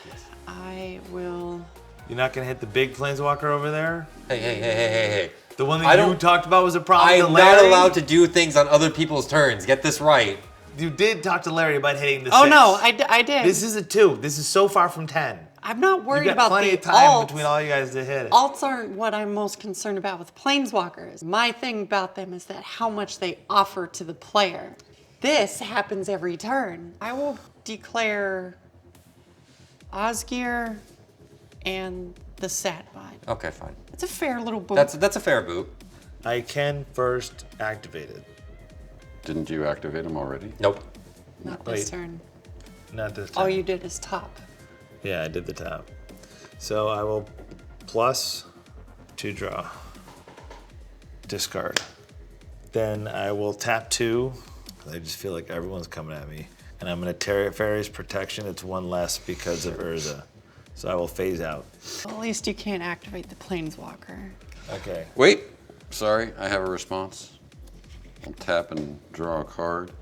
[SPEAKER 4] I will.
[SPEAKER 6] You're not gonna hit the big planeswalker over there?
[SPEAKER 2] Hey.
[SPEAKER 6] The one
[SPEAKER 2] I
[SPEAKER 6] that you
[SPEAKER 2] don't-
[SPEAKER 6] talked about was a problem to
[SPEAKER 2] I'm
[SPEAKER 6] Larry?
[SPEAKER 2] not allowed to do things on other people's turns. Get this right.
[SPEAKER 6] You did talk to Larry about hitting the
[SPEAKER 4] Oh
[SPEAKER 6] 6.
[SPEAKER 4] no, I did.
[SPEAKER 6] This is a 2. This is so far from 10.
[SPEAKER 4] I'm not
[SPEAKER 6] You
[SPEAKER 4] worried
[SPEAKER 6] got
[SPEAKER 4] about
[SPEAKER 6] plenty
[SPEAKER 4] the
[SPEAKER 6] of time
[SPEAKER 4] alts.
[SPEAKER 6] between all you guys to hit it.
[SPEAKER 4] Alts aren't what I'm most concerned about with planeswalkers. My thing about them is that how much they offer to the player. This happens every turn. I will declare Osgir and the Satbot.
[SPEAKER 2] Okay, fine.
[SPEAKER 4] It's a fair little book.
[SPEAKER 2] That's a fair boot.
[SPEAKER 6] I can first activate it.
[SPEAKER 3] Didn't you activate him already?
[SPEAKER 2] Nope.
[SPEAKER 4] Not this
[SPEAKER 6] wait.
[SPEAKER 4] turn.
[SPEAKER 6] Not this time.
[SPEAKER 4] All you did is top.
[SPEAKER 6] Yeah, I did the top. So I will +2 draw. Discard. Then I will tap 2. I just feel like everyone's coming at me. And I'm going to Teferi's Protection. It's 1 less because of Urza. So I will phase out.
[SPEAKER 4] Well, at least you can't activate the planeswalker.
[SPEAKER 6] Okay.
[SPEAKER 3] Wait. Sorry, I have a response. I'll tap and draw a card.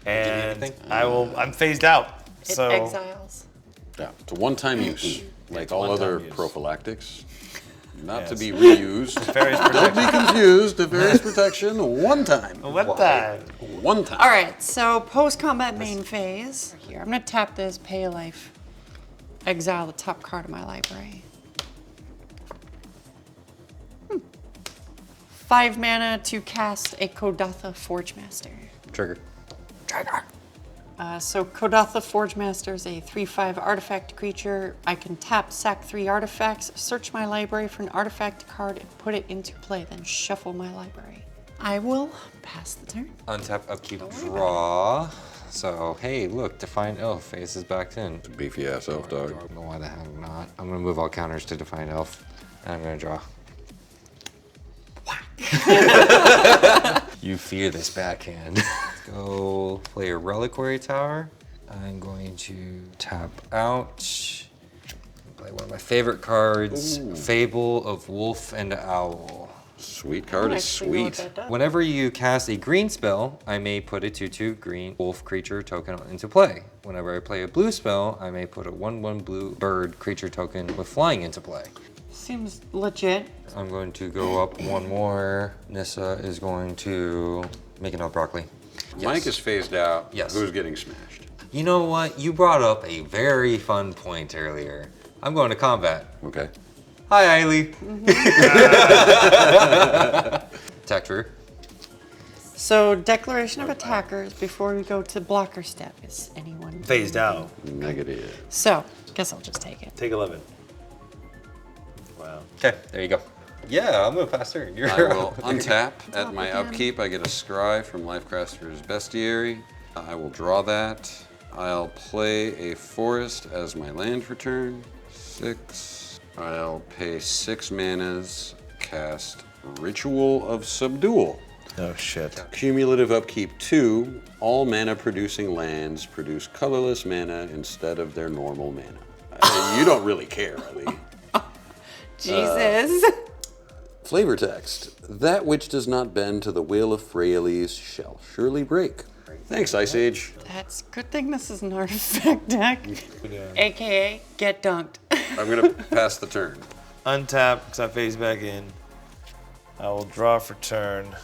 [SPEAKER 6] And
[SPEAKER 2] anything?
[SPEAKER 6] I'm phased out.
[SPEAKER 4] It
[SPEAKER 6] So
[SPEAKER 4] exiles.
[SPEAKER 3] Yeah, it's a one-time use, like all
[SPEAKER 6] one-time
[SPEAKER 3] other
[SPEAKER 6] use.
[SPEAKER 3] prophylactics. Not to
[SPEAKER 6] Yes.
[SPEAKER 3] be reused.
[SPEAKER 6] Teferi's
[SPEAKER 3] Don't
[SPEAKER 6] Protection.
[SPEAKER 3] be confused. Teferi's Protection, one time.
[SPEAKER 6] What the?
[SPEAKER 3] One time.
[SPEAKER 4] All right, so post-combat main phase. Here, I'm gonna tap this, pay a life, exile the top card of my library. 5 mana to cast a Kodatha Forgemaster.
[SPEAKER 2] Trigger.
[SPEAKER 4] So Kodatha Forgemaster is a 3/5 artifact creature. I can tap, sack 3 artifacts, search my library for an artifact card, and put it into play, then shuffle my library. I will pass the turn.
[SPEAKER 2] Untap, upkeep, draw. So, hey, look, Defiant Elf faces back in.
[SPEAKER 3] Beefy ass elf dog.
[SPEAKER 2] I don't know why the heck not. I'm gonna move all counters to Defiant Elf, and I'm gonna draw. You fear this backhand. Let's go play a Reliquary Tower. I'm going to tap out. Play one of my favorite cards, Fable of Wolf and Owl.
[SPEAKER 3] Sweet card is
[SPEAKER 4] Actually know what
[SPEAKER 3] sweet.
[SPEAKER 4] that does.
[SPEAKER 2] Whenever you cast a green spell, I may put a 2/2 green wolf creature token into play. Whenever I play a blue spell, I may put a 1/1 blue bird creature token with flying into play.
[SPEAKER 4] Seems legit.
[SPEAKER 2] I'm going to go up one more. Nissa is going to make an broccoli.
[SPEAKER 3] Mike is phased out.
[SPEAKER 2] Yes.
[SPEAKER 3] Who's getting smashed?
[SPEAKER 2] You know what? You brought up a very fun point earlier. I'm going to combat.
[SPEAKER 3] Okay.
[SPEAKER 2] Hi, Eiley. Attack true.
[SPEAKER 4] So, declaration of attackers before we go to blocker step. Is anyone
[SPEAKER 6] Phased out.
[SPEAKER 3] Negative.
[SPEAKER 4] So, guess I'll just take it.
[SPEAKER 6] Take 11. Wow.
[SPEAKER 2] Okay, there you go. Yeah, I'll move faster. You're
[SPEAKER 3] I will untap at my
[SPEAKER 4] again.
[SPEAKER 3] upkeep. I get a scry from Lifecrafters Bestiary. I will draw that. I'll play a forest as my land for turn. 6. I'll pay 6 manas, cast Ritual of Subdual.
[SPEAKER 6] Oh shit.
[SPEAKER 3] Cumulative upkeep 2. All mana producing lands produce colorless mana instead of their normal mana. You don't really care, Ali.
[SPEAKER 4] Jesus.
[SPEAKER 3] Flavor text. That which does not bend to the will of Freyalise shall surely break. Thanks, Ice Age.
[SPEAKER 4] That's good thing this is an artifact deck. AKA, get dunked.
[SPEAKER 3] I'm gonna pass the turn.
[SPEAKER 6] Untap, because I phase back in. I will draw for turn.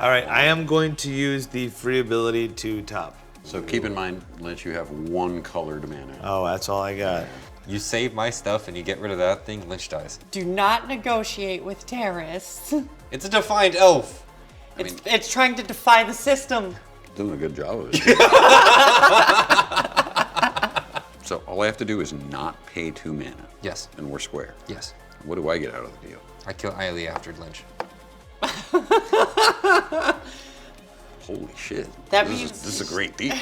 [SPEAKER 6] All right, I am going to use the free ability to top.
[SPEAKER 3] So keep in mind, Lynch, you have 1 colored mana.
[SPEAKER 6] Oh, that's all I got.
[SPEAKER 2] You save my stuff and you get rid of that thing, Lynch dies.
[SPEAKER 4] Do not negotiate with terrorists.
[SPEAKER 2] It's a defiant elf.
[SPEAKER 4] It's trying to defy the system.
[SPEAKER 3] Doing a good job of it. So all I have to do is not pay 2 mana,
[SPEAKER 2] Yes,
[SPEAKER 3] and we're square.
[SPEAKER 2] yes.
[SPEAKER 3] What do I get out of the deal?
[SPEAKER 2] I kill Eiley after Lynch.
[SPEAKER 3] Holy shit.
[SPEAKER 4] That
[SPEAKER 3] this
[SPEAKER 4] means-
[SPEAKER 3] is a great deal.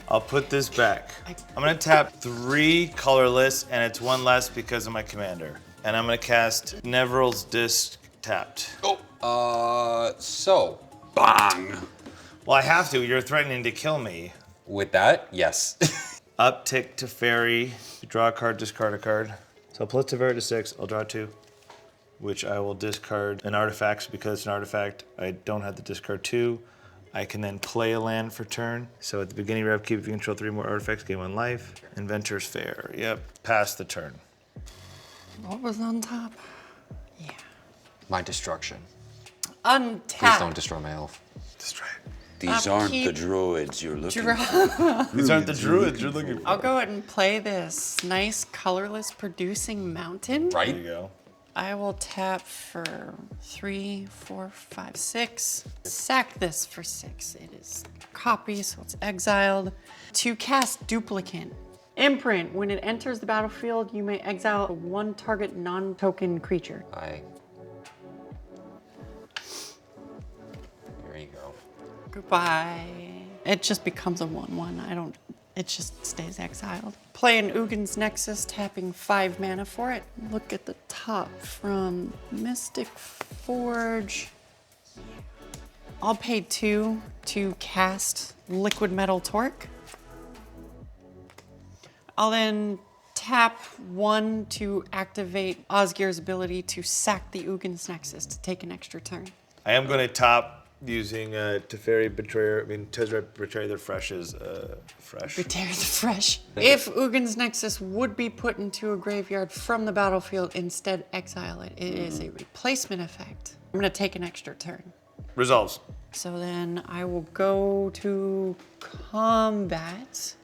[SPEAKER 6] I'll put this back. I'm gonna tap 3 colorless, and it's 1 less because of my commander. And I'm gonna cast Nevril's Disc tapped.
[SPEAKER 2] So,
[SPEAKER 3] Bang!
[SPEAKER 6] Well, I have to. You're threatening to kill me.
[SPEAKER 2] with that, yes.
[SPEAKER 6] Uptick to fairy. You draw a card, discard a card. So plus Teferi to 6. I'll draw 2, which I will discard an artifact. So because it's an artifact, I don't have to discard 2. I can then play a land for turn. So at the beginning of your upkeep, if you control 3 more artifacts, gain 1 life. Inventor's Fair. Yep, pass the turn.
[SPEAKER 4] What was on top? Yeah.
[SPEAKER 2] My destruction.
[SPEAKER 4] Untap.
[SPEAKER 2] Please don't destroy my elf.
[SPEAKER 6] Destroy it.
[SPEAKER 3] These aren't the droids you're looking for.
[SPEAKER 6] These aren't the druids you're looking for.
[SPEAKER 4] I'll go ahead and play this nice colorless producing mountain.
[SPEAKER 6] There you
[SPEAKER 2] Right?
[SPEAKER 6] go.
[SPEAKER 4] I will tap for 3, 4, 5, 6. Sack this for 6. It is copy, so it's exiled. To cast Duplicate. Imprint. When it enters the battlefield, you may exile 1 target non-token creature.
[SPEAKER 2] There you go.
[SPEAKER 4] Goodbye. It just becomes a 1/1. It just stays exiled. Play an Ugin's Nexus, tapping 5 mana for it. Look at the top from Mystic Forge. I'll pay 2 to cast Liquid Metal Torque. I'll then tap 1 to activate Osgir's ability to sack the Ugin's Nexus to take an extra turn.
[SPEAKER 6] I am going to top using Teferi Betrayer. Tezzeret Betrayer the Fresh is fresh.
[SPEAKER 4] Tear the fresh. If Ugin's Nexus would be put into a graveyard from the battlefield, instead exile it. It is a replacement effect. I'm gonna take an extra turn.
[SPEAKER 6] Resolves.
[SPEAKER 4] So then I will go to combat.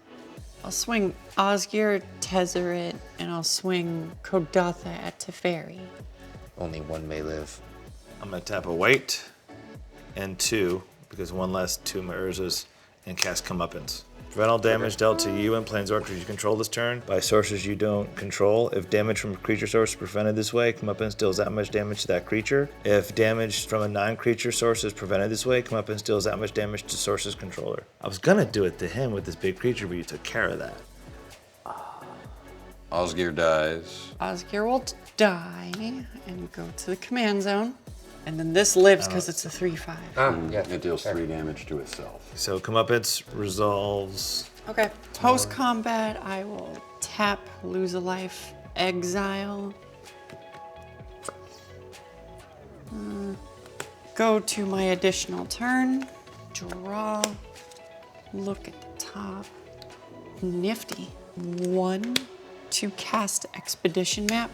[SPEAKER 4] I'll swing Osgir, Tezzeret, and I'll swing Kodatha at Teferi.
[SPEAKER 2] Only 1 may live.
[SPEAKER 6] I'm going to tap a white and 2, because 1 less, 2 my Urzas, and cast Comeuppance. Prevent all damage dealt to you and planeswalkers you control this turn by sources you don't control. If damage from a creature source is prevented this way, Comeuppance deals that much damage to that creature. If damage from a non-creature source is prevented this way, Comeuppance deals that much damage to source's controller. I was gonna do it to him with this big creature, but you took care of that.
[SPEAKER 3] Osgir dies.
[SPEAKER 4] Osgir will die and go to the command zone. And then this lives because it's a 3/5.
[SPEAKER 2] Yeah.
[SPEAKER 3] It deals 3 damage to itself.
[SPEAKER 6] So Comeuppance resolves.
[SPEAKER 4] Okay. Post combat, I will tap, lose a life, exile. Go to my additional turn, draw, look at the top. Nifty. 1 to cast Expedition Map.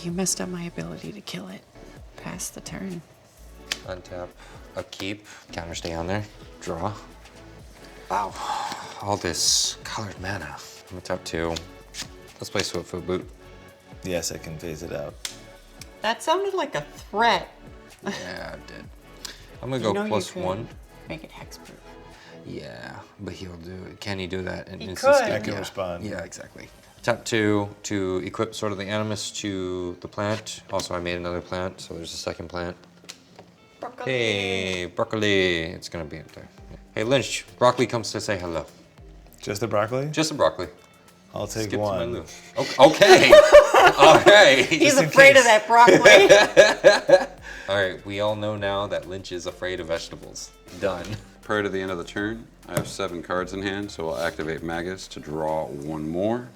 [SPEAKER 4] You messed up my ability to kill it. Pass the turn.
[SPEAKER 2] Untap, upkeep, counterstay on there, draw. Wow, all this colored mana. I'm gonna top 2. Let's play Swiftfoot Boot.
[SPEAKER 6] Yes, I can phase it out.
[SPEAKER 4] That sounded like a threat.
[SPEAKER 2] Yeah, I did. I'm gonna
[SPEAKER 4] You know
[SPEAKER 2] go
[SPEAKER 4] you
[SPEAKER 2] plus
[SPEAKER 4] could
[SPEAKER 2] 1.
[SPEAKER 4] Make it hexproof.
[SPEAKER 2] Yeah, but he'll do it. Can he do that in
[SPEAKER 4] He
[SPEAKER 2] instant
[SPEAKER 4] could.
[SPEAKER 2] skip?
[SPEAKER 6] I can
[SPEAKER 2] Yeah.
[SPEAKER 6] respond.
[SPEAKER 2] Yeah, exactly. Tap 2 to equip Sword of the Animus to the plant. Also, I made another plant, so there's a second plant.
[SPEAKER 4] Broccoli.
[SPEAKER 2] Hey, broccoli. It's gonna be up there. Hey, Lynch. Broccoli comes to say hello.
[SPEAKER 6] Just the broccoli?
[SPEAKER 2] Just a broccoli.
[SPEAKER 6] I'll take
[SPEAKER 2] Skip to my
[SPEAKER 6] one.
[SPEAKER 2] loo. Okay. All right.
[SPEAKER 4] He's
[SPEAKER 6] in
[SPEAKER 4] afraid of
[SPEAKER 6] case.
[SPEAKER 4] that broccoli.
[SPEAKER 2] All right. We all know now that Lynch is afraid of vegetables. Done.
[SPEAKER 3] Prior to the end of the turn, I have 7 cards in hand, so I'll activate Magus to draw 1 more.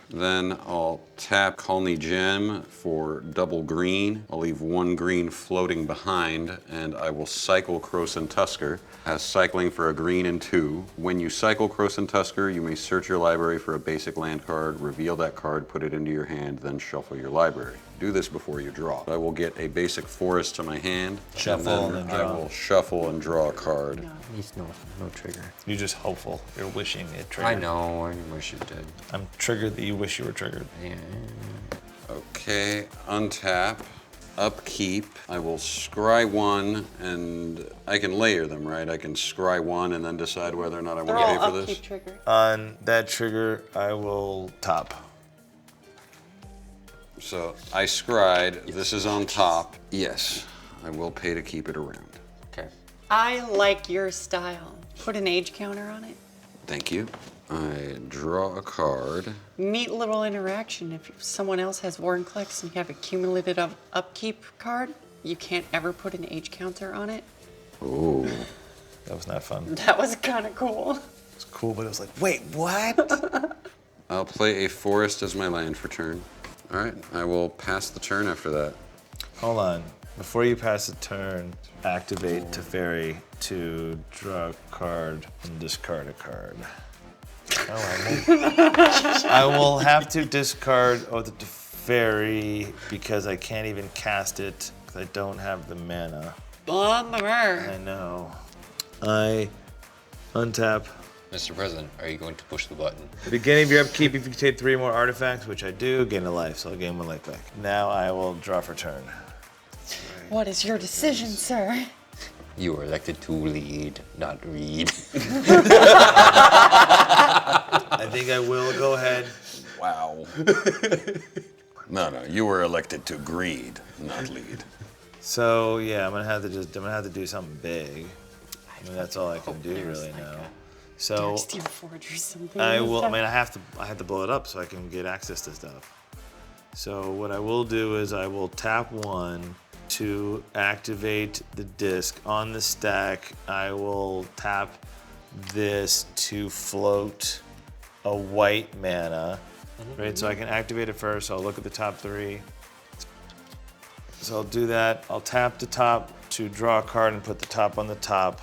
[SPEAKER 3] Then I'll tap Colney Gem for double green. I'll leave 1 green floating behind, and I will cycle Krosan Tusker. Has cycling for a green and 2. When you cycle Krosan Tusker, you may search your library for a basic land card, reveal that card, put it into your hand, then shuffle your library. Do this before you draw. I will get a basic forest to my hand,
[SPEAKER 6] Shuffle and
[SPEAKER 3] and
[SPEAKER 6] then
[SPEAKER 3] then I
[SPEAKER 6] draw.
[SPEAKER 3] will shuffle and draw a card.
[SPEAKER 2] He's no trigger.
[SPEAKER 6] You're just hopeful. You're wishing it triggered.
[SPEAKER 2] I know. I wish it did.
[SPEAKER 6] I'm triggered that you wish you were triggered.
[SPEAKER 2] Yeah.
[SPEAKER 3] Okay, untap, upkeep. I will scry 1, and I can layer them, right? I can scry 1 and then decide whether or not I
[SPEAKER 4] They're
[SPEAKER 3] want to
[SPEAKER 4] all
[SPEAKER 3] pay for
[SPEAKER 4] upkeep
[SPEAKER 3] this.
[SPEAKER 4] trigger.
[SPEAKER 6] On that trigger, I will top.
[SPEAKER 3] So I scried. This is on top. Yes, I will pay to keep it around.
[SPEAKER 2] Okay.
[SPEAKER 4] I like your style. Put an age counter on it.
[SPEAKER 3] Thank you. I draw a card.
[SPEAKER 4] Neat little interaction. If someone else has Warnclex and you have a cumulative upkeep card, you can't ever put an age counter on it.
[SPEAKER 3] Ooh.
[SPEAKER 6] That was not fun.
[SPEAKER 4] That was kind of cool.
[SPEAKER 6] It's cool, but it was like, wait, what?
[SPEAKER 3] I'll play a forest as my land for turn. All right, I will pass the turn after that.
[SPEAKER 6] Hold on. Before you pass a turn, activate Teferi to draw a card and discard a card. Oh, I will have to discard the Teferi because I can't even cast it because I don't have the mana.
[SPEAKER 4] Bummer.
[SPEAKER 6] I know. I untap.
[SPEAKER 2] Mr. President, are you going to push the button?
[SPEAKER 6] At the beginning of your upkeep, if you take 3 more artifacts, which I do, gain a life, so I'll gain 1 life back. Now I will draw for turn.
[SPEAKER 4] What is your decision, sir?
[SPEAKER 2] You were elected to lead, not read.
[SPEAKER 6] I think I will go ahead.
[SPEAKER 3] Wow. No, you were elected to greed, not lead.
[SPEAKER 6] So yeah, I'm gonna have to do something big. I mean, that's all I can do
[SPEAKER 4] There's
[SPEAKER 6] really
[SPEAKER 4] like
[SPEAKER 6] now.
[SPEAKER 4] a
[SPEAKER 6] So
[SPEAKER 4] Darksteel Forge or something.
[SPEAKER 6] I will. I mean, I have to blow it up so I can get access to stuff. So what I will do is I will tap 1 to activate the disc on the stack. I will tap this to float a white mana. Right, so I can activate it first. So I'll look at the top 3. So I'll do that. I'll tap the top to draw a card and put the top on the top,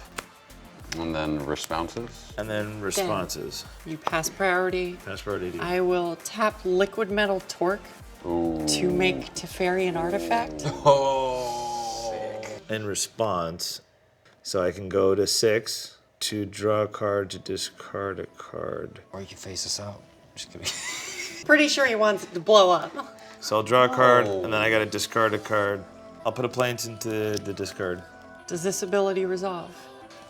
[SPEAKER 3] And then responses.
[SPEAKER 6] and then responses.
[SPEAKER 4] You pass priority.
[SPEAKER 6] That's priority.
[SPEAKER 4] I will tap Liquid Metal Torque
[SPEAKER 3] Ooh.
[SPEAKER 4] to make Teferi an artifact.
[SPEAKER 6] In response, so I can go to 6 to draw a card to discard a card.
[SPEAKER 2] Or you can face us out. Just kidding.
[SPEAKER 4] Pretty sure he wants it to blow up.
[SPEAKER 6] So I'll draw a card, and then I gotta discard a card. I'll put a plant into the discard.
[SPEAKER 4] Does this ability resolve?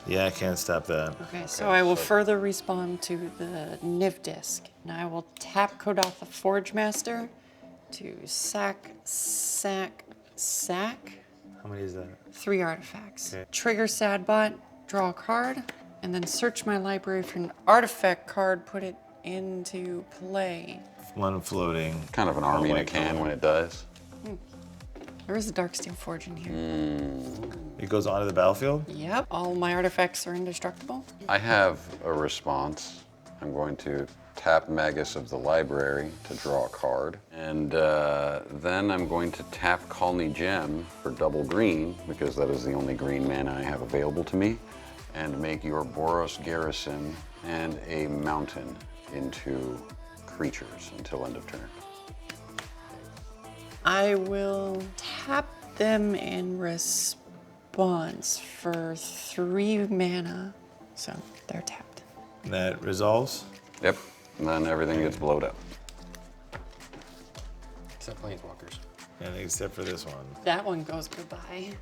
[SPEAKER 6] Yeah, I can't stop that.
[SPEAKER 4] Okay, so I will further respond to the Niv disc. And I will tap Kodatha Forge Master to sack.
[SPEAKER 6] How many is that?
[SPEAKER 4] 3 artifacts.
[SPEAKER 6] Okay.
[SPEAKER 4] Trigger Sadbot, draw a card, and then search my library for an artifact card, put it into play.
[SPEAKER 6] 1 floating.
[SPEAKER 3] Kind of an army in a
[SPEAKER 6] white
[SPEAKER 3] can
[SPEAKER 6] color.
[SPEAKER 3] when it does.
[SPEAKER 4] There is a Darksteel Forge in here.
[SPEAKER 6] It goes onto the battlefield.
[SPEAKER 4] Yep, all my artifacts are indestructible.
[SPEAKER 3] I have a response. I'm going to tap Magus of the library to draw a card. And then I'm going to tap Colney Gem for double green, because that is the only green mana I have available to me, and make your Boros Garrison and a mountain into creatures until end of turn.
[SPEAKER 4] I will tap them in response for 3 mana. So they're tapped.
[SPEAKER 6] That resolves.
[SPEAKER 3] Yep. And then everything gets blowed up.
[SPEAKER 2] Except planeswalkers.
[SPEAKER 6] And except for this one.
[SPEAKER 4] That one goes goodbye.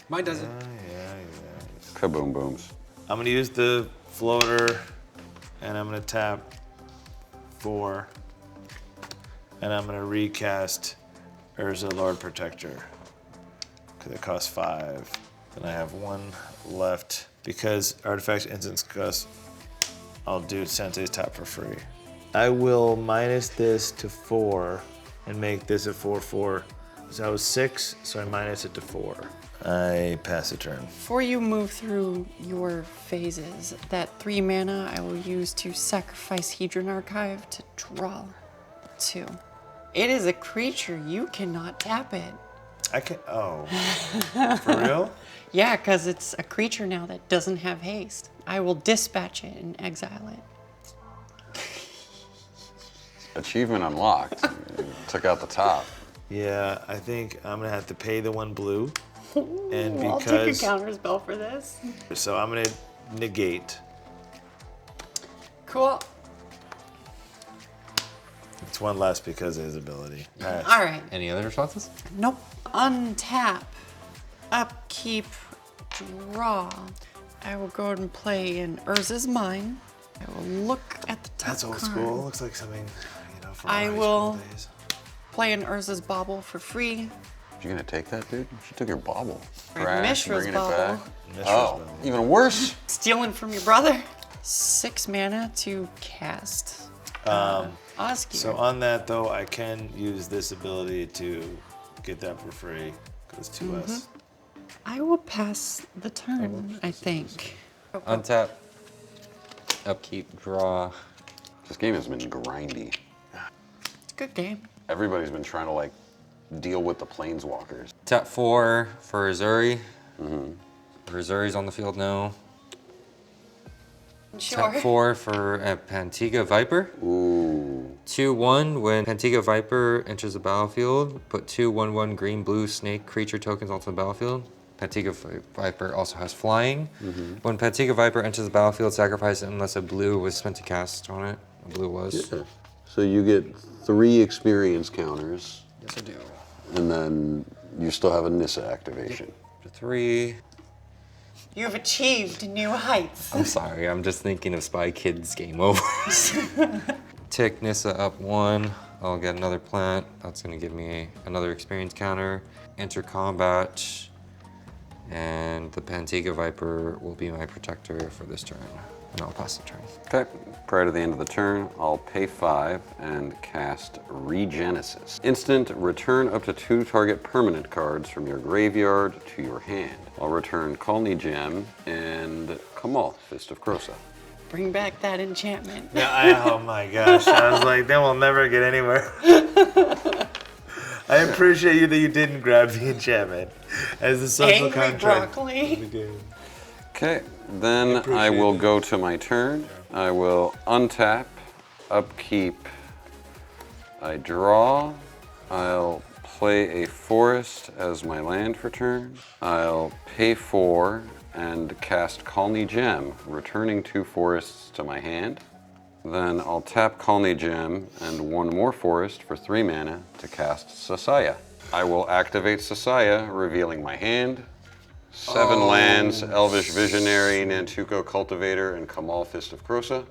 [SPEAKER 2] Mine doesn't.
[SPEAKER 6] Yeah.
[SPEAKER 3] Kaboom booms.
[SPEAKER 6] I'm gonna use the floater, and I'm gonna tap 4, and I'm gonna recast Urza Lord Protector, because it costs 5. Then I have 1 left. Because Artifacts Instants cost, I'll do Sensei's tap for free. I will minus this to 4 and make this a 4/4. So I was 6, so I minus it to 4. I pass a turn.
[SPEAKER 4] Before you move through your phases, that 3 mana I will use to sacrifice Hedron Archive to draw 2. It is a creature, you cannot tap it.
[SPEAKER 6] I can, oh, for real?
[SPEAKER 4] Yeah, because it's a creature now that doesn't have haste. I will dispatch it and exile it.
[SPEAKER 3] Achievement unlocked. Took out the top.
[SPEAKER 6] Yeah, I think I'm gonna have to pay the 1 blue. And
[SPEAKER 4] I'll take a
[SPEAKER 6] because,
[SPEAKER 4] counter spell for this.
[SPEAKER 6] so I'm gonna negate.
[SPEAKER 4] Cool.
[SPEAKER 6] It's 1 less because of his ability. Pass.
[SPEAKER 4] All right.
[SPEAKER 2] Any other responses?
[SPEAKER 4] Nope. Untap. Upkeep. Draw. I will go ahead and play an Urza's Mine. I will look at the top
[SPEAKER 6] That's old
[SPEAKER 4] card.
[SPEAKER 6] school. Looks like something, from
[SPEAKER 4] I
[SPEAKER 6] our high
[SPEAKER 4] will-
[SPEAKER 6] school days.
[SPEAKER 4] Play an Urza's Bauble for free.
[SPEAKER 3] You gonna take that, dude? She took your bauble.
[SPEAKER 4] Right,
[SPEAKER 3] Trash,
[SPEAKER 4] Mishra's
[SPEAKER 3] bringing
[SPEAKER 4] bauble.
[SPEAKER 3] it back.
[SPEAKER 6] Mishra's
[SPEAKER 3] Oh,
[SPEAKER 6] bauble.
[SPEAKER 3] even worse.
[SPEAKER 4] Stealing from your brother. 6 mana to cast. Osgir.
[SPEAKER 6] So on that though, I can use this ability to get that for free because it's 2S.
[SPEAKER 4] I will pass the turn, I think.
[SPEAKER 2] Untap. Upkeep. Draw.
[SPEAKER 3] This game has been grindy.
[SPEAKER 4] It's a good game.
[SPEAKER 3] Everybody's been trying to like deal with the planeswalkers.
[SPEAKER 2] Tap 4 for Ezuri. Ezuri's on the field now.
[SPEAKER 4] Sure.
[SPEAKER 2] Tap 4 for Pantiga Viper.
[SPEAKER 3] Ooh.
[SPEAKER 2] 2/1, when Pantiga Viper enters the battlefield, put 2 1/1 green-blue snake creature tokens onto the battlefield. Pantiga Viper also has flying. When Pantiga Viper enters the battlefield, sacrifice it unless a blue was spent to cast on it. A blue was.
[SPEAKER 3] Yeah. So you get 3 experience counters,
[SPEAKER 2] Yes, I do.
[SPEAKER 3] and then you still have a Nissa activation.
[SPEAKER 2] To 3.
[SPEAKER 4] You've achieved new heights.
[SPEAKER 2] I'm sorry, I'm just thinking of Spy Kids Game Over. Tick Nissa up 1. I'll get another plant. That's gonna give me another experience counter. Enter combat. And the Pantiga Viper will be my protector for this turn. And I'll pass the turn.
[SPEAKER 3] Okay. Prior to the end of the turn, I'll pay 5 and cast Regenesis. Instant, return up to 2 target permanent cards from your graveyard to your hand. I'll return Colney Gem and Kamal, Fist of Krosa.
[SPEAKER 4] Bring back that enchantment.
[SPEAKER 6] Yeah, oh my gosh. I was like, then we'll never get anywhere. I appreciate you that you didn't grab the enchantment as the social
[SPEAKER 4] Angry
[SPEAKER 6] contract.
[SPEAKER 4] broccoli.
[SPEAKER 3] Okay, then I will go to my turn. I will untap, upkeep, I draw, I'll play a forest as my land for turn. I'll pay 4 and cast Colney Gem, returning 2 forests to my hand. Then I'll tap Colney Gem and 1 more forest for 3 mana to cast Sasaya. I will activate Sasaya, revealing my hand. 7 lands, Elvish Visionary, Nantuko Cultivator, and Kamal Fist of Krosa.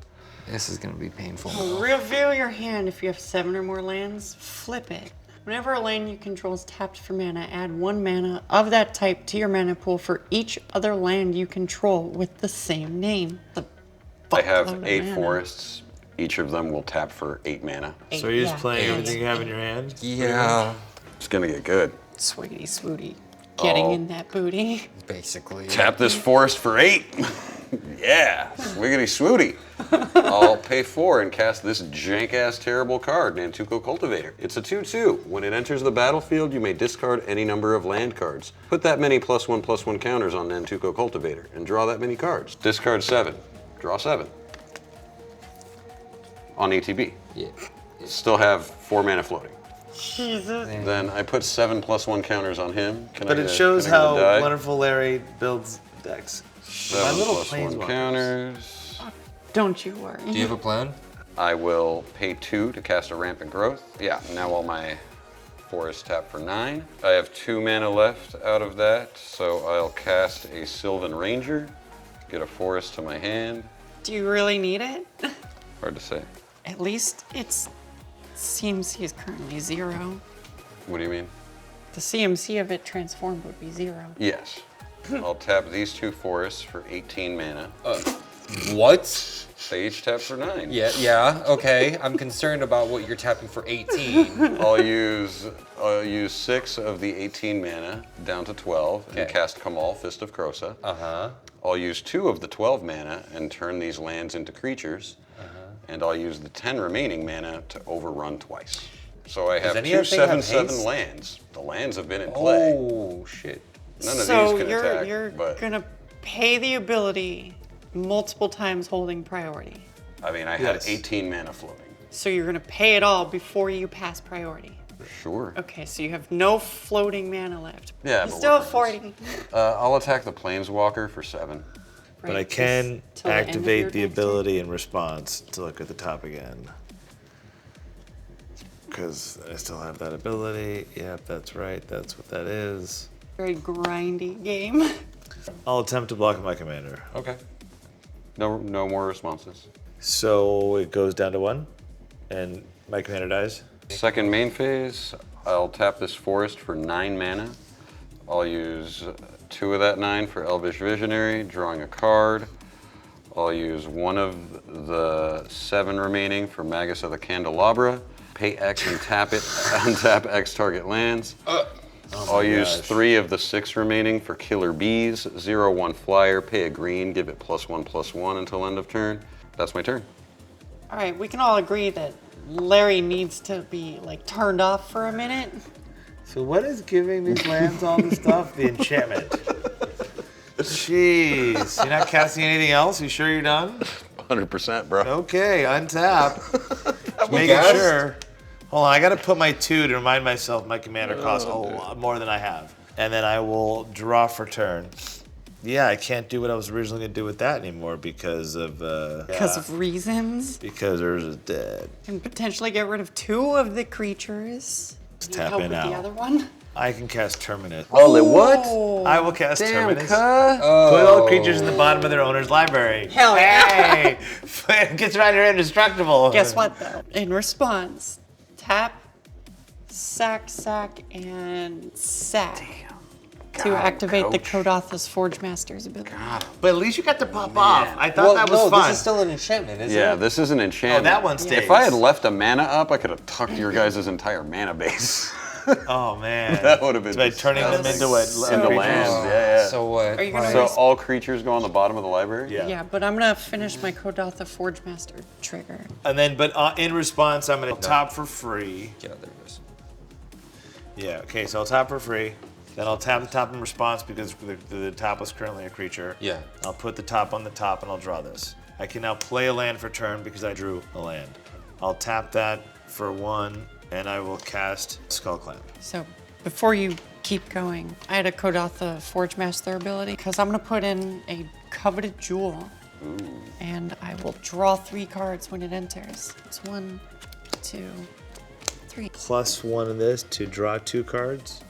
[SPEAKER 2] This is gonna be painful.
[SPEAKER 4] Reveal your hand if you have 7 or more lands. Flip it. Whenever a land you control is tapped for mana, add 1 mana of that type to your mana pool for each other land you control with the same name.
[SPEAKER 3] I have
[SPEAKER 4] Fuckload of
[SPEAKER 3] 8
[SPEAKER 4] mana.
[SPEAKER 3] forests. Each of them will tap for 8 mana.
[SPEAKER 6] So you're just
[SPEAKER 4] Yeah.
[SPEAKER 6] playing
[SPEAKER 4] Yeah.
[SPEAKER 6] everything you have in your hand?
[SPEAKER 2] Yeah,
[SPEAKER 3] It's gonna get good.
[SPEAKER 4] Sweetie, swooty. Getting
[SPEAKER 3] Oh.
[SPEAKER 4] in that booty.
[SPEAKER 2] basically.
[SPEAKER 3] Tap this forest for 8. Yeah, swiggity swooty. I'll pay 4 and cast this jank-ass terrible card, Nantuko Cultivator. It's a 2/2. When it enters the battlefield, you may discard any number of land cards. Put that many +1/+1 counters on Nantuko Cultivator and draw that many cards. Discard 7, draw 7. On ETB.
[SPEAKER 2] Yeah.
[SPEAKER 3] Still have 4 mana floating.
[SPEAKER 4] Jesus.
[SPEAKER 3] Then I put 7 +1 counters on him.
[SPEAKER 6] But it shows
[SPEAKER 3] can I get a
[SPEAKER 6] how
[SPEAKER 3] die?
[SPEAKER 6] wonderful Larry builds decks.
[SPEAKER 3] 7
[SPEAKER 6] little
[SPEAKER 3] +1
[SPEAKER 6] planeswalkers.
[SPEAKER 3] counters.
[SPEAKER 4] Don't you worry.
[SPEAKER 2] Do you have a plan?
[SPEAKER 3] I will pay 2 to cast a Rampant Growth. Yeah, now all my forests tap for 9. I have 2 mana left out of that, so I'll cast a Sylvan Ranger, get a forest to my hand.
[SPEAKER 4] Do you really need it?
[SPEAKER 3] Hard to say.
[SPEAKER 4] At least its CMC is currently 0.
[SPEAKER 3] What do you mean?
[SPEAKER 4] The CMC of it transformed would be 0.
[SPEAKER 3] Yes. I'll tap these 2 forests for 18 mana.
[SPEAKER 2] What?
[SPEAKER 3] They each tap for 9.
[SPEAKER 2] Yeah, okay. I'm concerned about what you're tapping for 18.
[SPEAKER 3] I'll use 6 of the 18 mana down to 12 and
[SPEAKER 2] Okay.
[SPEAKER 3] cast Kamal, Fist of Krosa.
[SPEAKER 2] Uh-huh.
[SPEAKER 3] I'll use 2 of the 12 mana and turn these lands into creatures. And I'll use the 10 remaining mana to overrun twice. So I have
[SPEAKER 2] any
[SPEAKER 3] 2
[SPEAKER 2] of them have
[SPEAKER 3] 7/7
[SPEAKER 2] haste?
[SPEAKER 3] lands. The lands have been in play.
[SPEAKER 2] Oh, shit.
[SPEAKER 3] None of
[SPEAKER 4] So
[SPEAKER 3] these can attack.
[SPEAKER 4] you're
[SPEAKER 3] but
[SPEAKER 4] gonna pay the ability multiple times holding priority.
[SPEAKER 3] I mean, I had
[SPEAKER 2] Yes.
[SPEAKER 3] 18 mana floating.
[SPEAKER 4] So you're gonna pay it all before you pass priority.
[SPEAKER 3] Sure.
[SPEAKER 4] Okay, so you have no floating mana left.
[SPEAKER 3] Yeah,
[SPEAKER 4] You
[SPEAKER 3] but
[SPEAKER 4] still
[SPEAKER 3] we're
[SPEAKER 4] have
[SPEAKER 3] friends.
[SPEAKER 4] 40.
[SPEAKER 3] I'll attack the Planeswalker for 7.
[SPEAKER 5] But I
[SPEAKER 4] Right,
[SPEAKER 5] can
[SPEAKER 4] just till the end of your
[SPEAKER 5] activate the
[SPEAKER 4] next turn.
[SPEAKER 5] ability in response to look at the top again. Because I still have that ability. Yep, that's right. That's what that is.
[SPEAKER 4] Very grindy game.
[SPEAKER 5] I'll attempt to block my commander.
[SPEAKER 3] Okay. No more responses.
[SPEAKER 5] So it goes down to 1, and my commander dies.
[SPEAKER 3] Second main phase, I'll tap this forest for 9 mana. I'll use 2 of that 9 for Elvish Visionary, drawing a card. I'll use 1 of the 7 remaining for Magus of the Candelabra. Pay X and tap it, untap X target lands. I'll use 3 of the 6 remaining for Killer Bees, 0/1 flyer, pay a green, give it +1/+1 until end of turn. That's my turn.
[SPEAKER 4] All right, we can all agree that Larry needs to be like turned off for a minute.
[SPEAKER 5] So what is giving these lands all the stuff? The enchantment. Jeez. You're not casting anything else? You sure you're done?
[SPEAKER 3] 100%, bro.
[SPEAKER 5] Okay, untap. Making
[SPEAKER 2] guessed.
[SPEAKER 5] sure. Hold on, I gotta put my 2 to remind myself my commander costs a lot more than I have. And then I will draw for turn. Yeah, I can't do what I was originally gonna do with that anymore because of
[SPEAKER 4] Because of reasons.
[SPEAKER 5] because Urza's dead.
[SPEAKER 4] And potentially get rid of 2 of the creatures. Can you
[SPEAKER 5] tap
[SPEAKER 4] help
[SPEAKER 5] in
[SPEAKER 4] with
[SPEAKER 5] out.
[SPEAKER 4] the other one?
[SPEAKER 5] I can cast Terminus.
[SPEAKER 3] Holy what?
[SPEAKER 5] I will cast Terminus.
[SPEAKER 3] cuh.
[SPEAKER 5] Put all creatures in the bottom of their owner's library.
[SPEAKER 4] Hell yeah.
[SPEAKER 5] Hey! Gets around your indestructible.
[SPEAKER 4] Guess what though? In response, tap, sack, and sack. To activate the
[SPEAKER 3] coach.
[SPEAKER 4] Kodatha's Forge Master's ability.
[SPEAKER 5] But at least you got to pop off. I thought
[SPEAKER 2] Well,
[SPEAKER 5] that was
[SPEAKER 2] no,
[SPEAKER 5] fun.
[SPEAKER 2] this is still an enchantment, isn't
[SPEAKER 3] Yeah,
[SPEAKER 2] it?
[SPEAKER 3] this is an enchantment.
[SPEAKER 5] Oh, that one stays.
[SPEAKER 3] If I had left a mana up, I could have tucked your guys' entire mana base.
[SPEAKER 5] Oh man.
[SPEAKER 3] That would have been
[SPEAKER 5] By turning them
[SPEAKER 3] disgusting.
[SPEAKER 5] into what?
[SPEAKER 3] Into
[SPEAKER 5] creatures?
[SPEAKER 3] lands, yeah.
[SPEAKER 2] So what?
[SPEAKER 4] Are you gonna
[SPEAKER 3] So all creatures go on the bottom of the library?
[SPEAKER 5] Yeah.
[SPEAKER 4] Yeah, but I'm gonna finish my Kodatha Forge Master trigger.
[SPEAKER 5] And then, but in response, I'm gonna top for free.
[SPEAKER 2] Yeah, there it is.
[SPEAKER 5] Yeah. Okay. So I'll tap for free. Then I'll tap the top in response because the top was currently a creature.
[SPEAKER 2] Yeah.
[SPEAKER 5] I'll put the top on the top and I'll draw this. I can now play a land for turn because I drew a land. I'll tap that for 1 and I will cast Skullclamp.
[SPEAKER 4] So before you keep going, I had a Kodatha Forge Master ability because I'm gonna put in a Coveted Jewel. And I will draw 3 cards when it enters. It's 1, 2, 3.
[SPEAKER 5] +1 in this to draw 2 cards.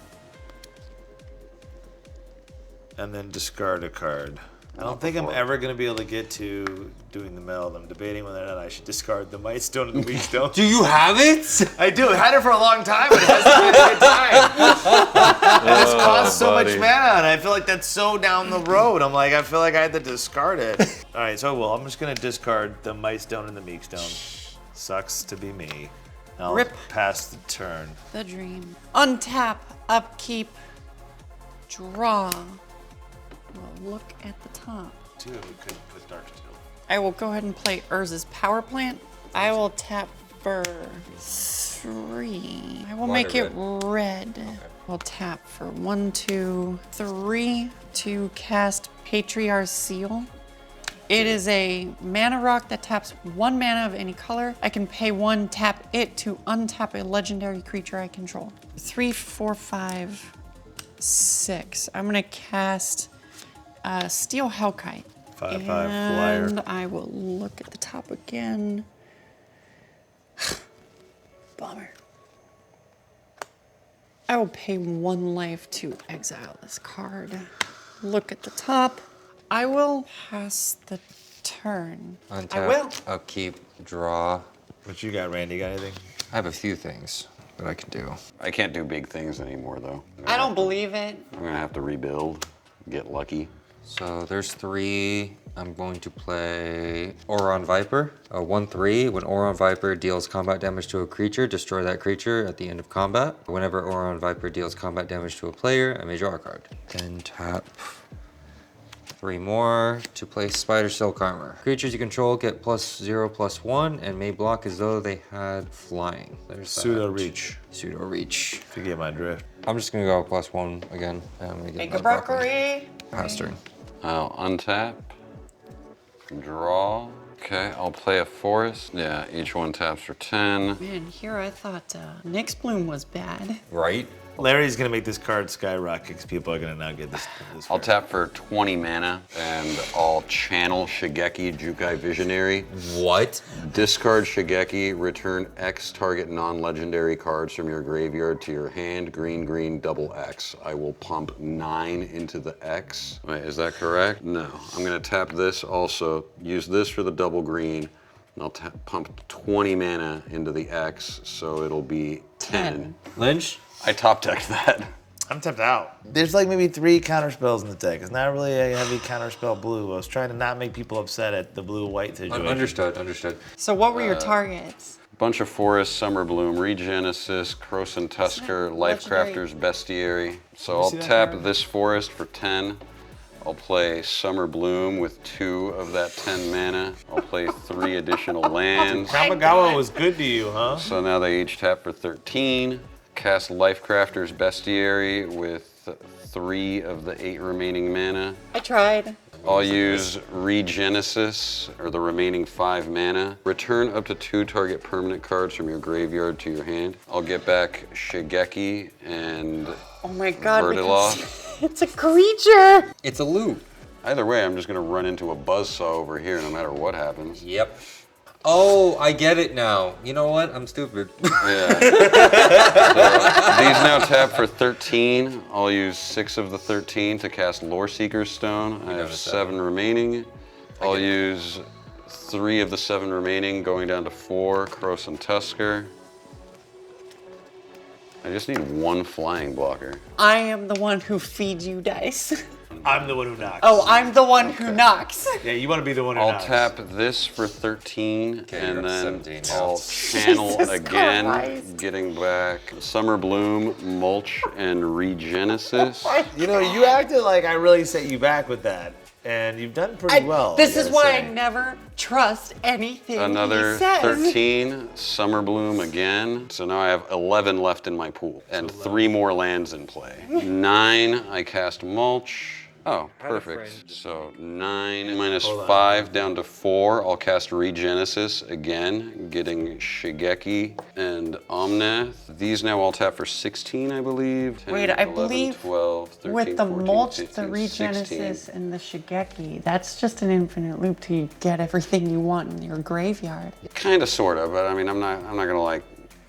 [SPEAKER 5] And then discard a card. I don't think I'm ever going to be able to get to doing the meld. I'm debating whether or not I should discard the Might Stone and the Weak Stone.
[SPEAKER 2] Do you have it?
[SPEAKER 5] I do. I had it for a long time, but it hasn't been a good time. And this costs so much
[SPEAKER 3] buddy.
[SPEAKER 5] mana, and I feel like that's so down the road. I'm like, I feel like I had to discard it. All right, so I'm just going to discard the Might Stone and the Meek Stone. Sucks to be me. I'll
[SPEAKER 4] Rip.
[SPEAKER 5] pass the turn.
[SPEAKER 4] The dream. Untap, upkeep, draw. We'll look at the top.
[SPEAKER 5] Dude, we couldn't put Darksteel.
[SPEAKER 4] I will go ahead and play Urza's Power Plant. I will tap for 3. I will
[SPEAKER 2] White
[SPEAKER 4] make
[SPEAKER 2] or
[SPEAKER 4] it red. I'll tap for 1, 2, 3 to cast Patriarch's Seal. It is a mana rock that taps 1 mana of any color. I can pay 1, tap it to untap a legendary creature I control. 3, 4, 5, 6. I'm gonna cast Steel Hellkite.
[SPEAKER 5] 5/5 flyer.
[SPEAKER 4] And I will look at the top again. Bummer. I will pay 1 life to exile this card. Look at the top. I will pass the turn.
[SPEAKER 2] Untap,
[SPEAKER 4] I will.
[SPEAKER 2] upkeep, draw.
[SPEAKER 6] What you got, Randy? Got anything?
[SPEAKER 2] I have a few things that I can do.
[SPEAKER 3] I can't do big things anymore, though.
[SPEAKER 4] I don't believe it.
[SPEAKER 3] I'm gonna have to rebuild, get lucky.
[SPEAKER 2] So there's 3. I'm going to play Oron Viper. 1/3. When Oron Viper deals combat damage to a creature, destroy that creature at the end of combat. Whenever Oron Viper deals combat damage to a player, I may draw a card. Then tap 3 more to play Spider Silk Armor. Creatures you control get +0/+1 and may block as though they had flying. There's
[SPEAKER 6] Pseudo
[SPEAKER 2] that.
[SPEAKER 6] reach.
[SPEAKER 2] Pseudo reach.
[SPEAKER 6] If you get my drift.
[SPEAKER 2] I'm just gonna go +1 again. I'm gonna get
[SPEAKER 4] Make a
[SPEAKER 2] another block.
[SPEAKER 4] brockery.
[SPEAKER 2] Pass turn.
[SPEAKER 3] I'll untap, draw. Okay, I'll play a forest. Yeah, each one taps for 10.
[SPEAKER 4] Man, here I thought Nyx Bloom was bad.
[SPEAKER 2] Right?
[SPEAKER 6] Larry's gonna make this card skyrocket because people are gonna now get this.
[SPEAKER 3] I'll tap for 20 mana, and I'll channel Shigeki Jukai Visionary.
[SPEAKER 2] What?
[SPEAKER 3] Discard Shigeki, return X target non-legendary cards from your graveyard to your hand, green, green, double X. I will pump 9 into the X. Wait, is that correct? No. I'm gonna tap this also, use this for the double green, and I'll pump 20 mana into the X, so it'll be 10.
[SPEAKER 2] Lynch?
[SPEAKER 3] I top decked that.
[SPEAKER 6] I'm tapped out. There's like maybe 3 counter spells in the deck. It's not really a heavy counter spell blue. I was trying to not make people upset at the blue-white situation.
[SPEAKER 2] Understood.
[SPEAKER 4] So what were your targets?
[SPEAKER 3] Bunch of Forest, Summer Bloom, Regenesis, Croson Tusker, Lifecrafter's Bestiary. So I'll
[SPEAKER 6] see that
[SPEAKER 3] tap
[SPEAKER 6] card?
[SPEAKER 3] this forest for 10. I'll play Summer Bloom with 2 of that 10 mana. I'll play 3 additional lands.
[SPEAKER 6] Kamigawa was good to you, huh?
[SPEAKER 3] So now they each tap for 13. Cast Lifecrafter's Bestiary with 3 of the 8 remaining mana.
[SPEAKER 4] I tried.
[SPEAKER 3] I'll use Regenesis, or the remaining 5 mana. Return up to 2 target permanent cards from your graveyard to your hand. I'll get back Shigeki and
[SPEAKER 4] Oh my god,
[SPEAKER 3] Vertiloth.
[SPEAKER 4] because it's a creature!
[SPEAKER 2] It's a loot.
[SPEAKER 3] Either way, I'm just gonna run into a buzzsaw over here no matter what happens.
[SPEAKER 2] Yep. Oh, I get it now. You know what? I'm stupid.
[SPEAKER 3] Yeah. So, these now tap for 13. I'll use 6 of the 13 to cast Loreseeker's Stone. I have 7 remaining. I'll use 3 of the 7 remaining, going down to 4, Croson Tusker. I just need 1 flying blocker.
[SPEAKER 4] I am the one who feeds you dice.
[SPEAKER 6] I'm the one who knocks.
[SPEAKER 4] Oh, I'm the one who knocks.
[SPEAKER 6] Yeah, you want to be the one who
[SPEAKER 3] I'll
[SPEAKER 6] knocks.
[SPEAKER 3] tap this for 13,
[SPEAKER 2] Okay,
[SPEAKER 3] and
[SPEAKER 2] you're up to
[SPEAKER 3] then
[SPEAKER 2] 17 now.
[SPEAKER 3] I'll channel
[SPEAKER 4] Jesus
[SPEAKER 3] again,
[SPEAKER 4] Christ.
[SPEAKER 3] getting back Summer Bloom, Mulch, and Regenesis.
[SPEAKER 6] You know, you acted like I really set you back with that, and you've done pretty well.
[SPEAKER 4] This
[SPEAKER 6] I
[SPEAKER 4] is
[SPEAKER 6] gotta
[SPEAKER 4] why
[SPEAKER 6] say.
[SPEAKER 4] I never trust anything
[SPEAKER 3] Another
[SPEAKER 4] he says.
[SPEAKER 3] 13, Summer Bloom again. So now I have 11 left in my pool, and 3 more lands in play. 9, I cast Mulch. Oh, perfect. So 9 minus 5 down to 4. I'll cast Regenesis again, getting Shigeki and Omnath. These now all tap for 16, I believe. 10,
[SPEAKER 4] Wait, I
[SPEAKER 3] 11,
[SPEAKER 4] believe
[SPEAKER 3] 12, 13,
[SPEAKER 4] With the
[SPEAKER 3] 14,
[SPEAKER 4] mulch,
[SPEAKER 3] 15,
[SPEAKER 4] the Regenesis, and the Shigeki, that's just an infinite loop till you get everything you want in your graveyard.
[SPEAKER 3] Kind of, sort of, but I mean, I'm not gonna like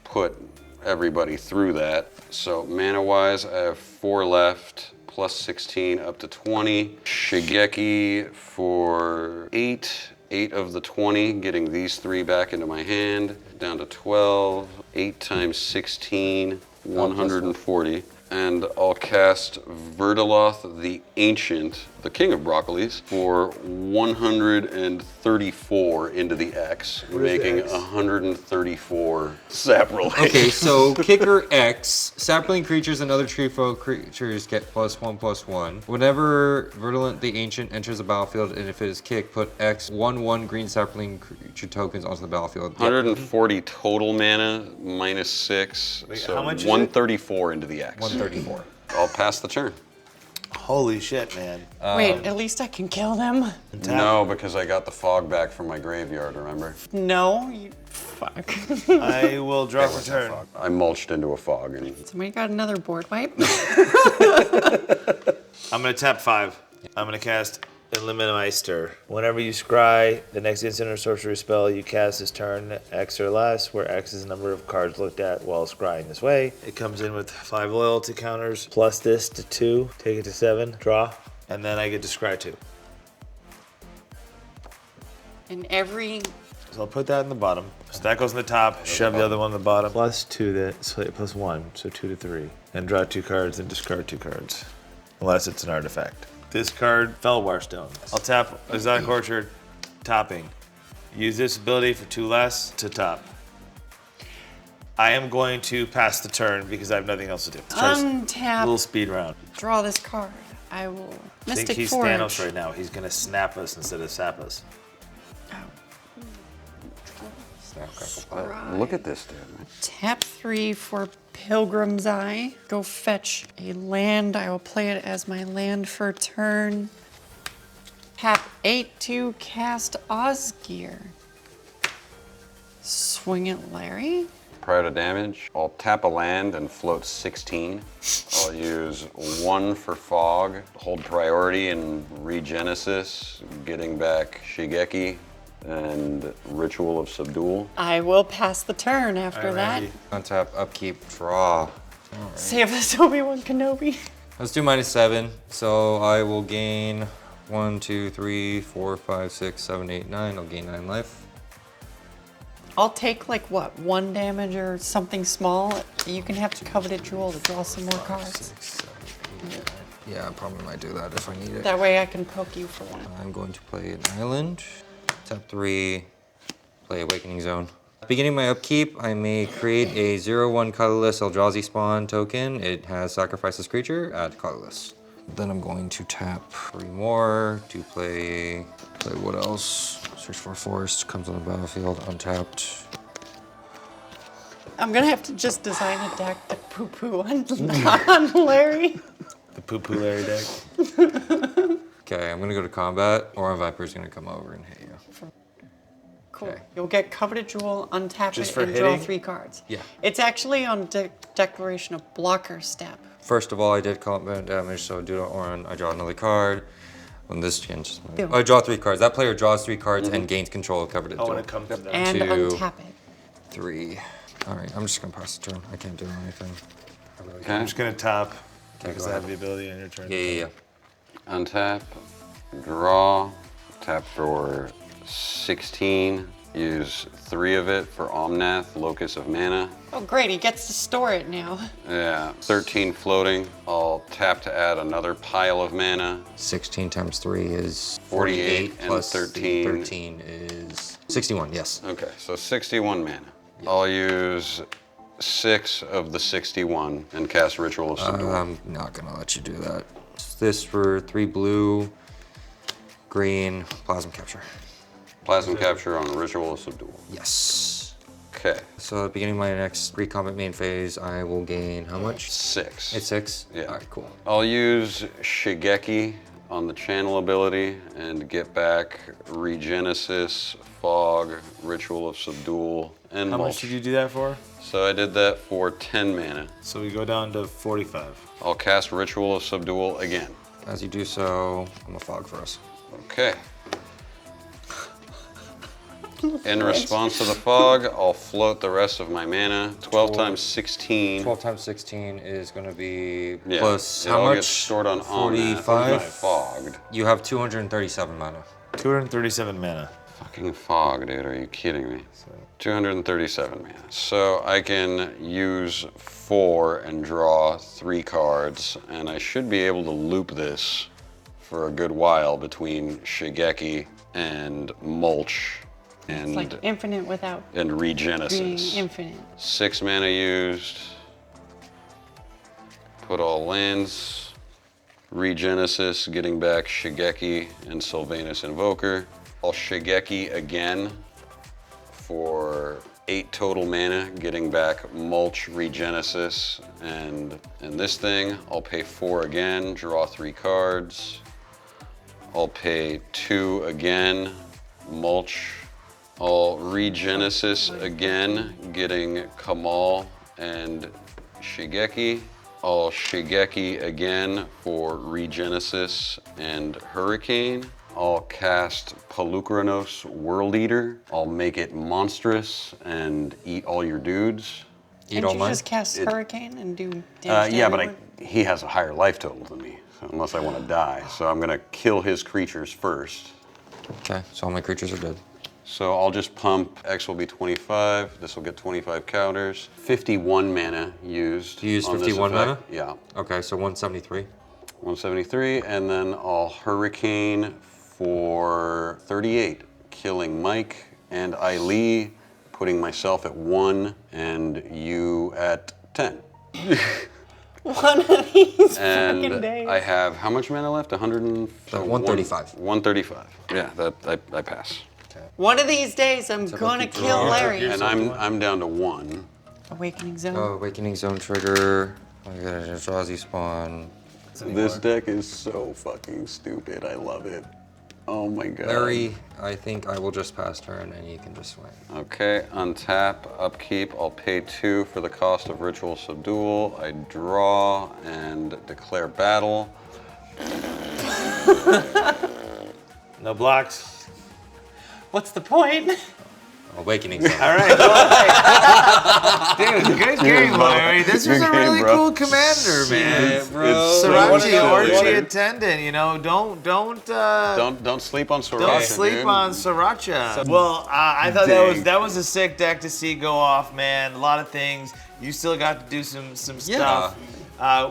[SPEAKER 3] put everybody through that. So mana-wise, I have 4 left. Plus 16 up to 20. Shigeki for 8. 8 of the 20, getting these 3 back into my hand. Down to 12. 8 times 16, 140. And I'll cast Vertiloth the Ancient, the King of Broccolis, for 134 into the X, making 134 sap relief.
[SPEAKER 2] Okay, so kicker X, sapling creatures and other tree folk creatures get +1/+1. Whenever Verdant the Ancient enters the battlefield, and if it is kicked, put X 1/1 green sapling creature tokens onto the battlefield.
[SPEAKER 3] 140 total mana, minus 6, so
[SPEAKER 6] how much is it?
[SPEAKER 3] 134 into the X.
[SPEAKER 2] 134.
[SPEAKER 3] I'll pass the turn.
[SPEAKER 6] Holy shit, man.
[SPEAKER 4] Wait, at least I can kill them?
[SPEAKER 3] No, because I got the fog back from my graveyard, remember?
[SPEAKER 4] No, you fuck.
[SPEAKER 6] I will draw for turn.
[SPEAKER 3] I mulched into a fog. And
[SPEAKER 4] Somebody got another board wipe?
[SPEAKER 6] I'm gonna tap 5. I'm gonna cast Eliminameister. Whenever you scry the next instant or sorcery spell you cast this turn X or less, where X is the number of cards looked at while scrying this way. It comes in with 5 loyalty counters, plus this to 2, take it to 7, draw, and then I get to scry 2.
[SPEAKER 4] And every
[SPEAKER 6] So I'll put that in the bottom. So that goes in the top, shove the other one in the bottom. Plus 2, plus 1, so 2 to 3. And draw 2 cards and discard 2 cards. Unless it's an artifact. Discard Felwar Stone. I'll tap Exotic Orchard, topping. Use this ability for 2 less to top. I am going to pass the turn because I have nothing else to do.
[SPEAKER 4] untap,
[SPEAKER 6] Little speed round.
[SPEAKER 4] draw this card. I will
[SPEAKER 6] I think
[SPEAKER 4] Mystic
[SPEAKER 6] he's
[SPEAKER 4] Forge.
[SPEAKER 6] Thanos right now. He's gonna snap us instead of sap us.
[SPEAKER 2] Snap, crackle, pop.
[SPEAKER 3] Look at this dude.
[SPEAKER 4] Tap 3 for Pilgrim's Eye. Go fetch a land. I will play it as my land for turn. Tap 8 to cast Osgir. Swing it, Larry.
[SPEAKER 3] Prior to damage, I'll tap a land and float 16. I'll use 1 for Fog, hold priority in Regenesis, getting back Shigeki, and Ritual of Subdual.
[SPEAKER 4] I will pass the turn after that.
[SPEAKER 2] Untap, upkeep, draw.
[SPEAKER 4] Save us, Obi-Wan Kenobi.
[SPEAKER 2] Let's do -7. So I will gain 1, 2, 3, 4, 5, 6, 7, 8, 9. I'll gain 9 life.
[SPEAKER 4] I'll take like what, 1 damage or something small. You can have the Coveted Jewel to draw some more cards.
[SPEAKER 2] 6, 7, 8, 9. Yeah, I probably might do that if I need it.
[SPEAKER 4] That way I can poke you for 1.
[SPEAKER 2] I'm going to play an island. Tap 3, play Awakening Zone. Beginning my upkeep, I may create a 0/1 colorless Eldrazi spawn token. It has sacrifice this creature, add colorless. Then I'm going to tap 3 more to play what else? Search for a forest, comes on the battlefield, untapped.
[SPEAKER 4] I'm gonna have to just design a deck to poo-poo on Larry.
[SPEAKER 6] The poo-poo Larry deck.
[SPEAKER 2] Okay, I'm gonna go to combat, or a Viper's gonna come over and hit you.
[SPEAKER 4] Cool.
[SPEAKER 2] Okay.
[SPEAKER 4] You'll get Coveted Jewel, untap
[SPEAKER 6] Just
[SPEAKER 4] it,
[SPEAKER 6] for
[SPEAKER 4] and draw
[SPEAKER 6] hitting?
[SPEAKER 4] 3 cards.
[SPEAKER 2] Yeah.
[SPEAKER 4] It's actually on Declaration of Blocker step.
[SPEAKER 2] First of all, I did combat damage, so do not run. I draw another card. When this changes,
[SPEAKER 4] Yeah.
[SPEAKER 2] I draw 3 cards. That player draws 3 cards and gains control of covered
[SPEAKER 6] Oh, when it comes down.
[SPEAKER 4] And
[SPEAKER 2] 2,
[SPEAKER 4] untap it.
[SPEAKER 2] 3. All right, I'm just gonna pass the turn. I can't do anything.
[SPEAKER 6] I'm just gonna top
[SPEAKER 2] Okay,
[SPEAKER 6] because
[SPEAKER 2] go
[SPEAKER 6] I have
[SPEAKER 2] ahead.
[SPEAKER 6] the ability on your turn.
[SPEAKER 2] Yeah.
[SPEAKER 3] Untap, draw, tap for 16, use 3 of it for Omnath, Locus of Mana.
[SPEAKER 4] Oh, great. He gets to store it now.
[SPEAKER 3] Yeah, 13 floating. I'll tap to add another pile of mana.
[SPEAKER 2] 16 times 3 is
[SPEAKER 3] 48, and
[SPEAKER 2] plus
[SPEAKER 3] 13.
[SPEAKER 2] 13 is 61, yes.
[SPEAKER 3] Okay, so 61 mana. I'll use 6 of the 61 and cast Ritual of Subdual.
[SPEAKER 2] I'm not gonna let you do that. This for 3 blue, green, Plasma Capture.
[SPEAKER 3] Plasma Capture on Ritual of Subdual.
[SPEAKER 2] Yes.
[SPEAKER 3] Okay,
[SPEAKER 2] So at the beginning of my next pre-combat main phase, I will gain how much?
[SPEAKER 3] 6.
[SPEAKER 2] It's 6?
[SPEAKER 3] Yeah.
[SPEAKER 2] All right, cool.
[SPEAKER 3] I'll use Shigeki on the channel ability and get back Regenesis, Fog, Ritual of Subdual, and
[SPEAKER 6] How
[SPEAKER 3] Mulch.
[SPEAKER 6] much did you do that for?
[SPEAKER 3] So I did that for 10 mana.
[SPEAKER 6] So we go down to 45.
[SPEAKER 3] I'll cast Ritual of Subdual again.
[SPEAKER 2] As you do so, I'm a fog for us.
[SPEAKER 3] Okay. In response to the fog, I'll float the rest of my mana. 12 times 16.
[SPEAKER 2] 12 times 16 is gonna be
[SPEAKER 3] Yeah,
[SPEAKER 2] plus
[SPEAKER 3] it
[SPEAKER 2] how
[SPEAKER 3] all
[SPEAKER 2] much?
[SPEAKER 3] gets stored on Omnath.
[SPEAKER 2] 45?
[SPEAKER 3] Fogged.
[SPEAKER 2] You have 237 mana.
[SPEAKER 6] 237 mana.
[SPEAKER 3] Fucking fog, dude. Are you kidding me? 237 mana. So I can use 4 and draw 3 cards, and I should be able to loop this for a good while between Shigeki and Mulch
[SPEAKER 4] It's like infinite without
[SPEAKER 3] and
[SPEAKER 4] being
[SPEAKER 3] Regenesis.
[SPEAKER 4] infinite.
[SPEAKER 3] 6 mana used. Put all lands. Regenesis, getting back Shigeki and Sylvanus Invoker. I'll Shigeki again for 8 total mana, getting back Mulch, Regenesis, and in this thing, I'll pay 4 again, draw 3 cards. I'll pay 2 again, Mulch. I'll Regenesis again, getting Kamal and Shigeki. I'll Shigeki again for Regenesis and Hurricane. I'll cast Pelucranos World Eater. I'll make it monstrous and eat all your dudes.
[SPEAKER 4] Can't you just cast Hurricane and do damage to
[SPEAKER 3] Yeah,
[SPEAKER 4] everyone?
[SPEAKER 3] but he has a higher life total than me, so unless I want to die. So I'm gonna kill his creatures first.
[SPEAKER 2] Okay, so all my creatures are dead.
[SPEAKER 3] So I'll just pump, X will be 25, this will get 25 counters. 51 mana used.
[SPEAKER 2] You use
[SPEAKER 3] on this
[SPEAKER 2] 51 mana?
[SPEAKER 3] effect. Yeah.
[SPEAKER 2] Okay, so 173.
[SPEAKER 3] 173, and then I'll Hurricane for 38, killing Mike and Ailee, putting myself at 1 and you at 10.
[SPEAKER 4] One of these
[SPEAKER 3] And
[SPEAKER 4] fucking days.
[SPEAKER 3] I have how much mana left?
[SPEAKER 2] 135.
[SPEAKER 3] 135. Yeah, that I pass.
[SPEAKER 4] One of these days, I'm gonna kill Larry.
[SPEAKER 3] And I'm down to 1.
[SPEAKER 4] Awakening Zone.
[SPEAKER 2] Oh, Awakening Zone trigger. I got a Eldrazi spawn.
[SPEAKER 3] This deck is so fucking stupid. I love it. Oh my god.
[SPEAKER 2] Larry, I think I will just pass turn and you can just swing.
[SPEAKER 3] Okay, untap, upkeep. I'll pay 2 for the cost of Ritual Subdual. I draw and declare battle.
[SPEAKER 6] No blocks.
[SPEAKER 4] What's the point?
[SPEAKER 2] Awakening Zone.
[SPEAKER 6] All right. Well, hey. Dude, good game, Larry. This was
[SPEAKER 3] Good
[SPEAKER 6] a
[SPEAKER 3] game,
[SPEAKER 6] really
[SPEAKER 3] bro.
[SPEAKER 6] cool commander, man.
[SPEAKER 3] It's
[SPEAKER 6] Sriracha Orgy
[SPEAKER 3] Don't
[SPEAKER 6] attendant, you know, don't
[SPEAKER 3] sleep on Sriracha,
[SPEAKER 6] Don't sleep
[SPEAKER 3] dude.
[SPEAKER 6] on Sriracha. Well, I thought that was a sick deck to see go off, man. A lot of things. You still got to do some stuff.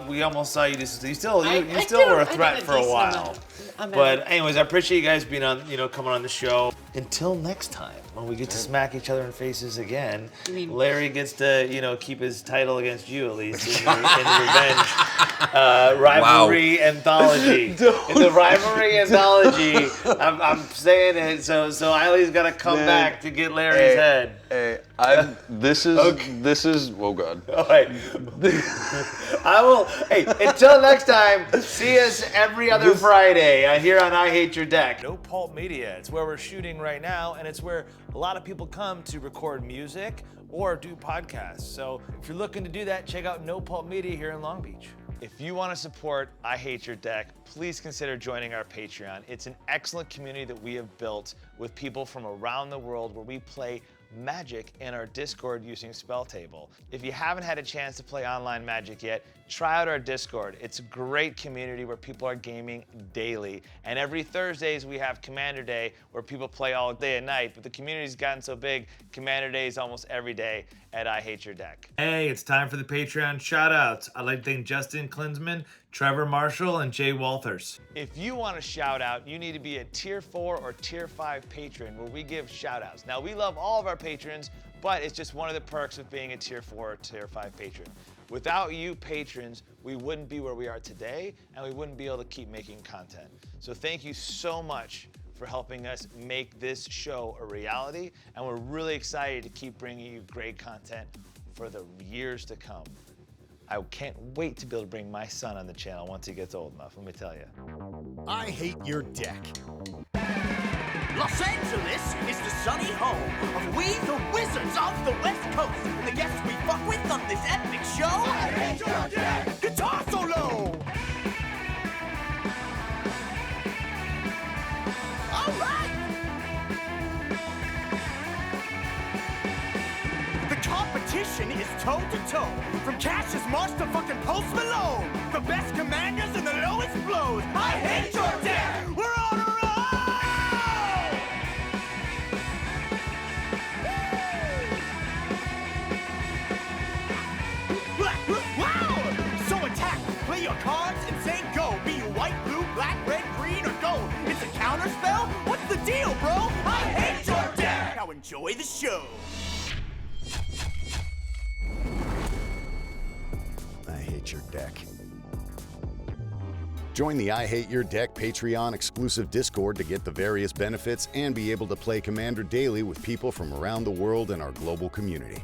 [SPEAKER 6] We almost saw you just. You still were a threat for a while. But anyways, I appreciate you guys being on, coming on the show. Until next time, when we get to smack each other in faces again, Larry gets to, keep his title against you at least in the revenge rivalry anthology. In the rivalry anthology, I'm saying it. So Eileen's got to come back to get Larry's head.
[SPEAKER 3] Hey, this is. Oh god.
[SPEAKER 6] All right. I will. Hey, until next time, see us every other Friday here on I Hate Your Deck. No Pulp Media. It's where we're shooting right now, and it's where a lot of people come to record music or do podcasts. So if you're looking to do that, check out No Pulp Media here in Long Beach. If you want to support I Hate Your Deck, please consider joining our Patreon. It's an excellent community that we have built with people from around the world where we play Magic in our Discord using Spell Table. If you haven't had a chance to play online Magic yet, try out our Discord. It's a great community where people are gaming daily. And every Thursdays we have Commander Day where people play all day and night, but the community's gotten so big, Commander Day is almost every day at I Hate Your Deck. Hey, it's time for the Patreon shout-outs. I'd like to thank Justin Klinsman, Trevor Marshall, and Jay Walters. If you want a shout out, you need to be a tier 4 or tier 5 patron where we give shout outs. Now, we love all of our patrons, but it's just one of the perks of being a tier 4 or tier 5 patron. Without you patrons, we wouldn't be where we are today, and we wouldn't be able to keep making content. So thank you so much for helping us make this show a reality, and we're really excited to keep bringing you great content for the years to come. I can't wait to be able to bring my son on the channel once he gets old enough, let me tell you.
[SPEAKER 1] I Hate Your Deck.
[SPEAKER 7] Los Angeles is the sunny home of we, the Wizards of the West Coast. And the guests we fuck with on this epic show. I Hate Your Deck! Guitar solo! All right! The competition is toe-to-toe. From Cassius Marsh to fucking Post Malone. The best commanders and the lowest blows. I hate your deck! We're on a roll! Wow! So attack, play your cards, and say go. Be you white, blue, black, red, green, or gold. It's a counter spell? What's the deal, bro? I hate your deck! Now enjoy the show.
[SPEAKER 1] I Hate Your Deck. Join the I Hate Your Deck Patreon exclusive Discord to get the various benefits and be able to play Commander daily with people from around the world in our global community.